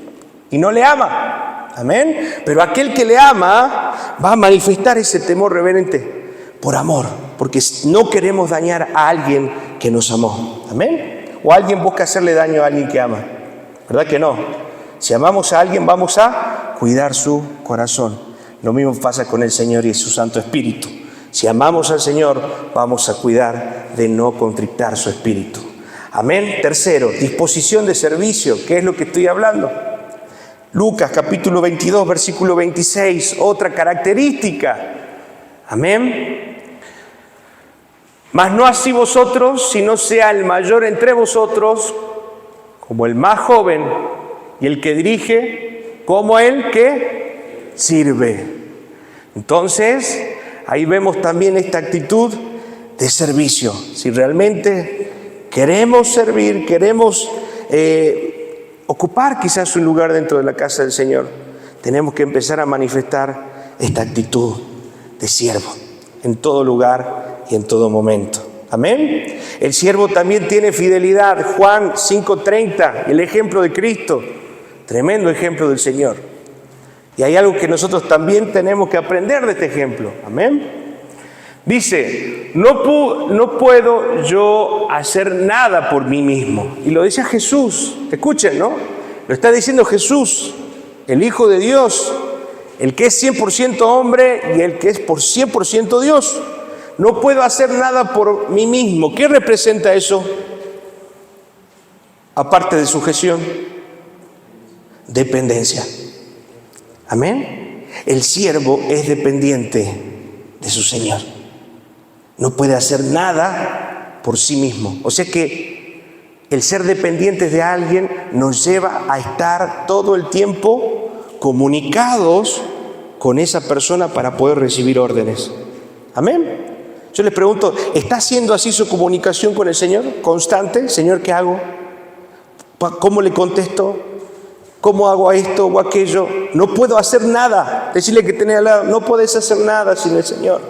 y no le ama. Amén. Pero aquel que le ama va a manifestar ese temor reverente por amor, porque no queremos dañar a alguien que nos amó. Amén. O alguien busca hacerle daño a alguien que ama. ¿Verdad que no? Si amamos a alguien vamos a cuidar su corazón. Lo mismo pasa con el Señor y su Santo Espíritu. Si amamos al Señor vamos a cuidar de no contrictar su espíritu. Amén. Tercero, disposición de servicio. ¿Qué es lo que estoy hablando? Lucas capítulo 22, versículo 26, otra característica. Amén. Mas no así vosotros, sino sea el mayor entre vosotros, como el más joven, y el que dirige, como el que sirve. Entonces, ahí vemos también esta actitud de servicio. Si realmente queremos servir, queremos ocupar quizás un lugar dentro de la casa del Señor, tenemos que empezar a manifestar esta actitud de siervo en todo lugar y en todo momento. Amén. El siervo también tiene fidelidad. Juan 5:30, el ejemplo de Cristo, tremendo ejemplo del Señor. Y hay algo que nosotros también tenemos que aprender de este ejemplo. Amén. Dice, no puedo yo hacer nada por mí mismo. Y lo dice Jesús. Escuchen, ¿no? Lo está diciendo Jesús, el Hijo de Dios, el que es 100% hombre y el que es por 100% Dios. No puedo hacer nada por mí mismo. ¿Qué representa eso? Aparte de sujeción, dependencia. Amén. El siervo es dependiente de su Señor. No puede hacer nada por sí mismo. O sea que el ser dependientes de alguien nos lleva a estar todo el tiempo comunicados con esa persona para poder recibir órdenes. Amén. Yo les pregunto, ¿está haciendo así su comunicación con el Señor? ¿Constante? Señor, ¿qué hago? ¿Cómo le contesto? ¿Cómo hago esto o aquello? No puedo hacer nada. Decirle que tenés al lado, no podés hacer nada sin el Señor.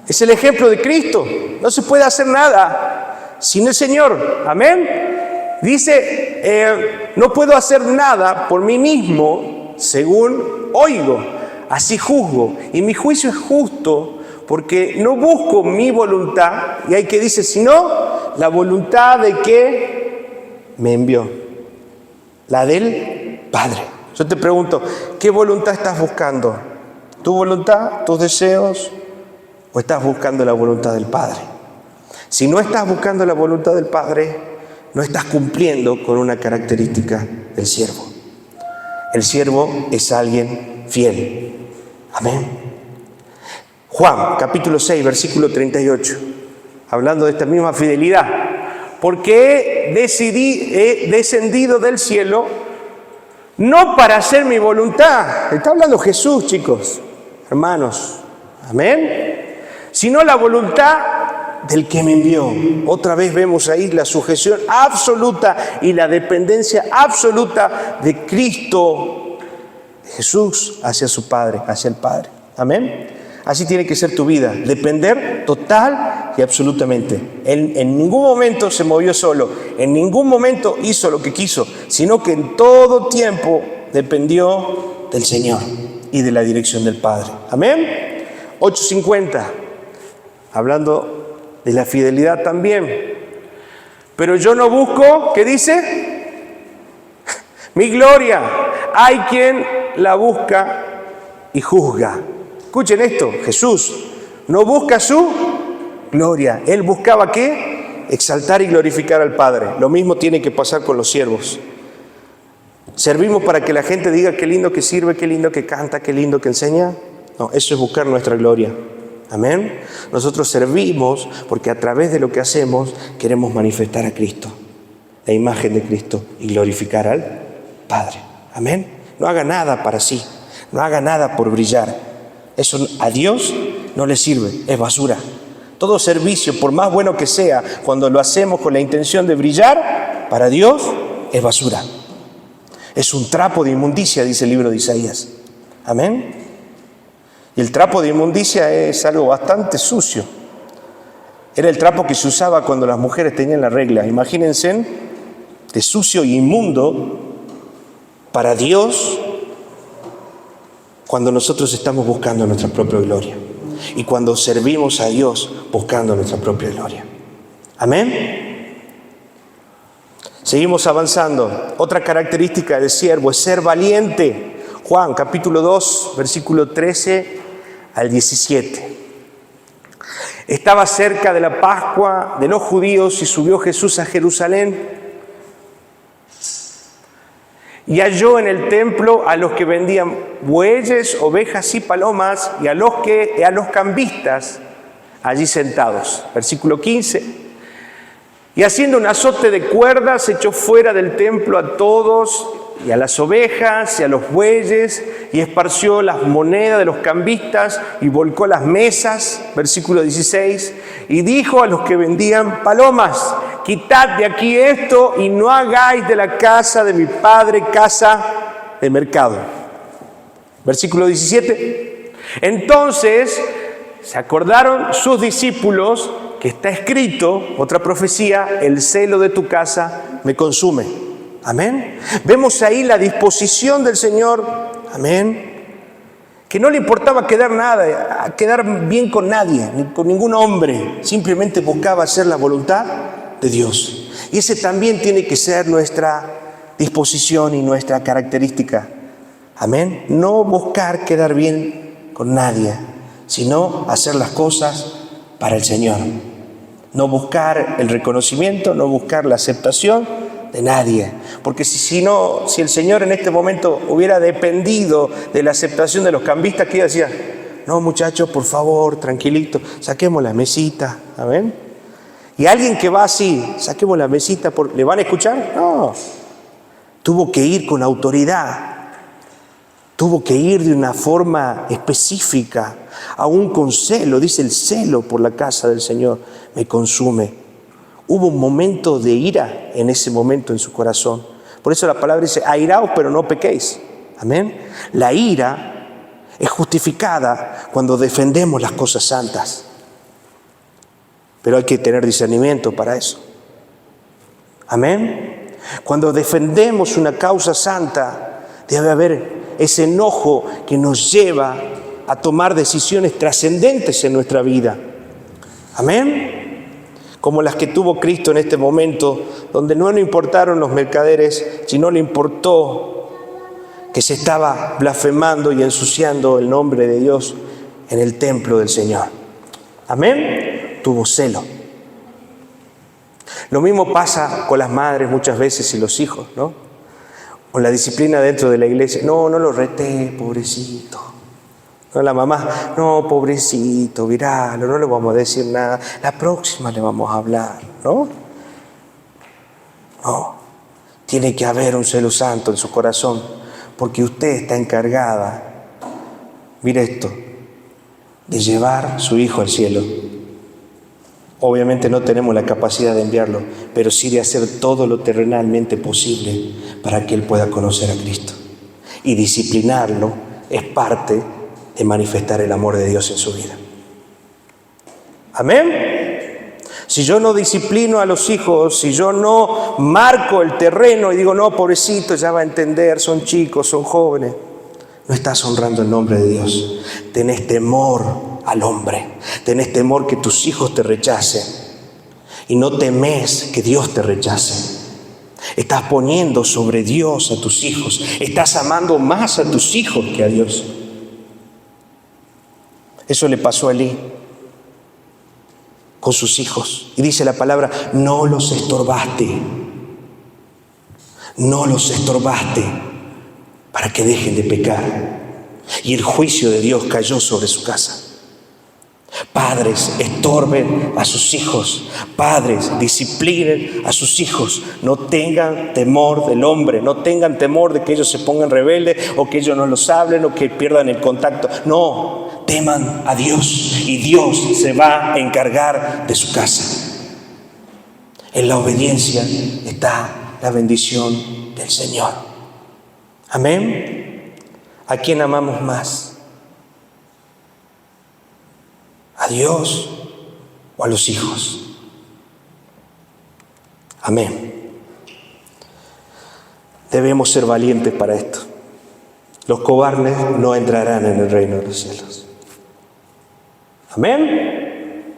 Es el ejemplo de Cristo. No se puede hacer nada sin el Señor. Amén. Dice, no puedo hacer nada por mí mismo según oigo. Así juzgo. Y mi juicio es justo porque no busco mi voluntad. Y hay que dice, sino la voluntad de que me envió. La del Padre. Yo te pregunto, ¿qué voluntad estás buscando? ¿Tu voluntad? ¿Tus deseos? ¿O estás buscando la voluntad del Padre? Si no estás buscando la voluntad del Padre, no estás cumpliendo con una característica del siervo. El siervo es alguien fiel. Amén. Juan, capítulo 6, versículo 38. Hablando de esta misma fidelidad. Porque he descendido del cielo no para hacer mi voluntad. Está hablando Jesús, chicos, hermanos. Amén. Sino la voluntad del que me envió. Otra vez vemos ahí la sujeción absoluta y la dependencia absoluta de Cristo, Jesús, hacia su Padre, hacia el Padre. Amén. Así tiene que ser tu vida, depender total y absolutamente. Él en ningún momento se movió solo, en ningún momento hizo lo que quiso, sino que en todo tiempo dependió del Señor y de la dirección del Padre. Amén. 8:50, hablando de la fidelidad también. Pero yo no busco, ¿qué dice? Mi gloria. Hay quien la busca y juzga. Escuchen esto, Jesús no busca su gloria. Él buscaba ¿qué? Exaltar y glorificar al Padre. Lo mismo tiene que pasar con los siervos. ¿Servimos para que la gente diga qué lindo que sirve, qué lindo que canta, qué lindo que enseña? No, eso es buscar nuestra gloria. Amén. Nosotros servimos porque a través de lo que hacemos queremos manifestar a Cristo, la imagen de Cristo, y glorificar al Padre. Amén. No haga nada para sí, no haga nada por brillar. Eso a Dios no le sirve, es basura. Todo servicio, por más bueno que sea, cuando lo hacemos con la intención de brillar, para Dios es basura. Es un trapo de inmundicia, dice el libro de Isaías. Amén. Y el trapo de inmundicia es algo bastante sucio. Era el trapo que se usaba cuando las mujeres tenían la regla. Imagínense, de sucio y inmundo para Dios, cuando nosotros estamos buscando nuestra propia gloria y cuando servimos a Dios buscando nuestra propia gloria. Amén. Seguimos avanzando. Otra característica del siervo es ser valiente. Juan capítulo 2, versículo 13 al 17. Estaba cerca de la Pascua de los judíos y subió Jesús a Jerusalén. Y halló en el templo a los que vendían bueyes, ovejas y palomas, y a los cambistas allí sentados. Versículo 15. Y haciendo un azote de cuerdas, echó fuera del templo a todos, y a las ovejas, y a los bueyes, y esparció las monedas de los cambistas, y volcó las mesas. Versículo 16. Y dijo a los que vendían palomas: quitad de aquí esto y no hagáis de la casa de mi padre casa de mercado. Versículo 17. Entonces se acordaron sus discípulos que está escrito, otra profecía: el celo de tu casa me consume. Amén. Vemos ahí la disposición del Señor. Amén. Que no le importaba quedar bien con nadie, ni con ningún hombre. Simplemente buscaba hacer la voluntad de Dios. Y ese también tiene que ser nuestra disposición y nuestra característica. Amén. No buscar quedar bien con nadie, sino hacer las cosas para el Señor. No buscar el reconocimiento, no buscar la aceptación de nadie. Porque si el Señor en este momento hubiera dependido de la aceptación de los cambistas, ¿qué decía? No, muchachos, por favor, tranquilito, saquemos la mesita. Amén. Y alguien que va así, saquemos la mesita, ¿le van a escuchar? No. Tuvo que ir con autoridad. Tuvo que ir de una forma específica, aún con celo. Dice: el celo por la casa del Señor me consume. Hubo un momento de ira en ese momento en su corazón. Por eso la palabra dice: airaos, pero no pequéis. Amén. La ira es justificada cuando defendemos las cosas santas. Pero hay que tener discernimiento para eso. Amén. Cuando defendemos una causa santa, debe haber ese enojo que nos lleva a tomar decisiones trascendentes en nuestra vida. Amén. Como las que tuvo Cristo en este momento, donde no le importaron los mercaderes, sino le importó que se estaba blasfemando y ensuciando el nombre de Dios en el templo del Señor. Amén. Tuvo celo. Lo mismo pasa con las madres muchas veces y los hijos, ¿no? O la disciplina dentro de la iglesia. No lo reté, pobrecito. No, la mamá, no, pobrecito, viralo, no le vamos a decir nada. La próxima le vamos a hablar, ¿no? No. Tiene que haber un celo santo en su corazón, porque usted está encargada, mire esto, de llevar su hijo al cielo. Obviamente no tenemos la capacidad de enviarlo, pero sí de hacer todo lo terrenalmente posible para que él pueda conocer a Cristo. Y disciplinarlo es parte de manifestar el amor de Dios en su vida. Amén. Si yo no disciplino a los hijos, si yo no marco el terreno y digo, no, pobrecito, ya va a entender, son chicos, son jóvenes, no estás honrando el nombre de Dios. Tenés temor al hombre, tenés temor que tus hijos te rechacen y no temes que Dios te rechace. Estás poniendo sobre Dios a tus hijos, estás amando más a tus hijos que a Dios. Eso le pasó a Elí con sus hijos. Y dice la palabra, no los estorbaste. No los estorbaste para que dejen de pecar. Y el juicio de Dios cayó sobre su casa. Padres, estorben a sus hijos. Padres, disciplinen a sus hijos. No tengan temor del hombre. No tengan temor de que ellos se pongan rebeldes o que ellos no los hablen o que pierdan el contacto. No. Teman a Dios y Dios se va a encargar de su casa. En la obediencia está la bendición del Señor. Amén. ¿A quién amamos más? ¿A Dios o a los hijos? Amén. Debemos ser valientes para esto. Los cobardes no entrarán en el reino de los cielos. Amén.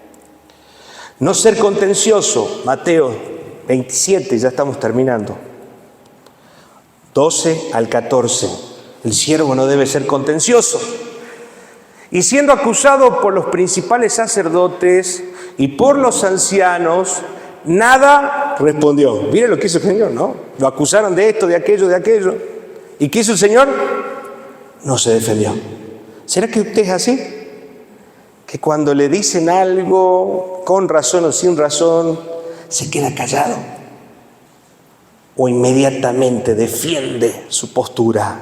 No ser contencioso. Mateo 27, ya estamos terminando. 12 al 14. El siervo no debe ser contencioso. Y siendo acusado por los principales sacerdotes y por los ancianos, nada respondió. Miren lo que hizo el Señor, ¿no? Lo acusaron de esto, de aquello, de aquello. ¿Y qué hizo el Señor? No se defendió. ¿Será que usted es así? Que cuando le dicen algo, con razón o sin razón, se queda callado. O inmediatamente defiende su postura.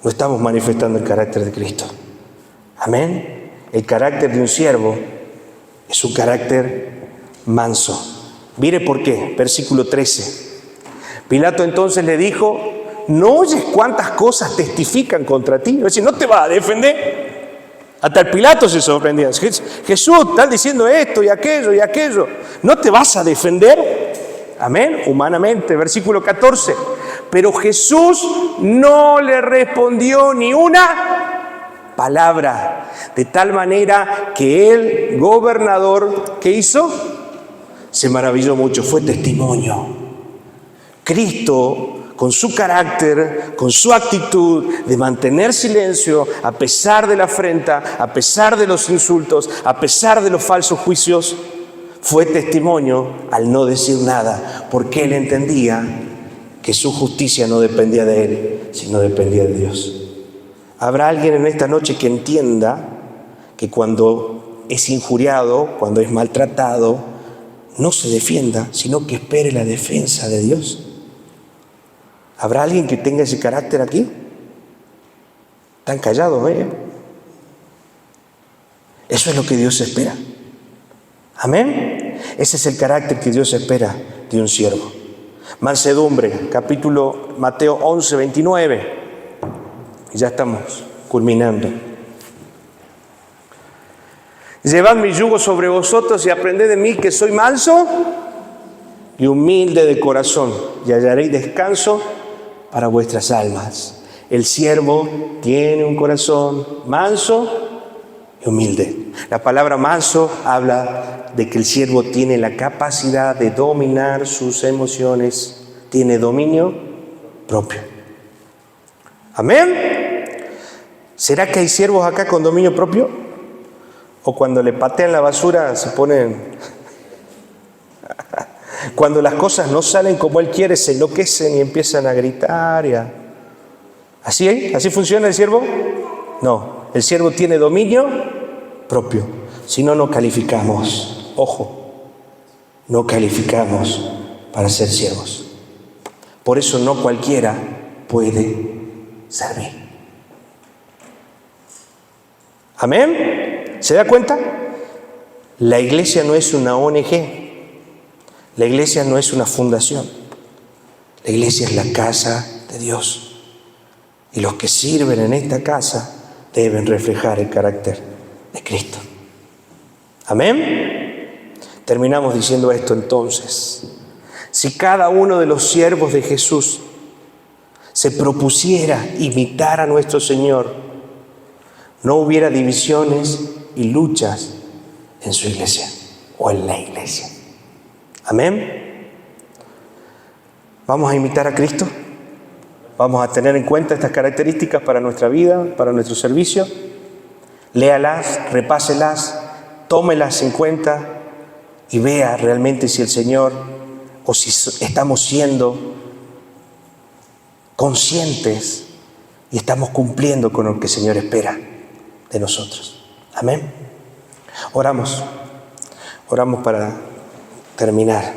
No estamos manifestando el carácter de Cristo. Amén. El carácter de un siervo es un carácter manso. Mire por qué. Versículo 13. Pilato entonces le dijo, ¿no oyes cuántas cosas testifican contra ti? Es decir, ¿no te vas a defender? Hasta el Pilato se sorprendía. Jesús, están diciendo esto y aquello y aquello. ¿No te vas a defender? Amén. Humanamente. Versículo 14. Pero Jesús no le respondió ni una palabra. De tal manera que el gobernador, ¿qué hizo? Se maravilló mucho. Fue testimonio. Cristo, con su carácter, con su actitud de mantener silencio a pesar de la afrenta, a pesar de los insultos, a pesar de los falsos juicios, fue testimonio al no decir nada, porque él entendía que su justicia no dependía de él, sino dependía de Dios. ¿Habrá alguien en esta noche que entienda que cuando es injuriado, cuando es maltratado, no se defienda, sino que espere la defensa de Dios? ¿Habrá alguien que tenga ese carácter aquí? Están callados, ¿eh? Eso es lo que Dios espera. Amén. Ese es el carácter que Dios espera de un siervo. Mansedumbre, capítulo Mateo 11, 29. Y ya estamos culminando. Llevad mi yugo sobre vosotros y aprended de mí que soy manso y humilde de corazón, y hallaréis descanso para vuestras almas. El siervo tiene un corazón manso y humilde. La palabra manso habla de que el siervo tiene la capacidad de dominar sus emociones, tiene dominio propio. Amén. ¿Será que hay siervos acá con dominio propio? ¿O cuando le patean la basura se ponen... Cuando las cosas no salen como él quiere, se enloquecen y empiezan a gritar? ¿Así funciona el siervo? No, el siervo tiene dominio propio. Si no, no calificamos. Ojo, no calificamos para ser siervos. Por eso no cualquiera puede servir. ¿Amén? ¿Se da cuenta? La iglesia no es una ONG. La iglesia no es una fundación. La iglesia es la casa de Dios. Y los que sirven en esta casa deben reflejar el carácter de Cristo. Amén. Terminamos diciendo esto entonces. Si cada uno de los siervos de Jesús se propusiera imitar a nuestro Señor, no hubiera divisiones y luchas en su iglesia o en la iglesia. Amén. ¿Vamos a imitar a Cristo? ¿Vamos a tener en cuenta estas características para nuestra vida, para nuestro servicio? Léalas, repáselas, tómelas en cuenta y vea realmente si el Señor o si estamos siendo conscientes y estamos cumpliendo con lo que el Señor espera de nosotros. Amén. Oramos para terminar.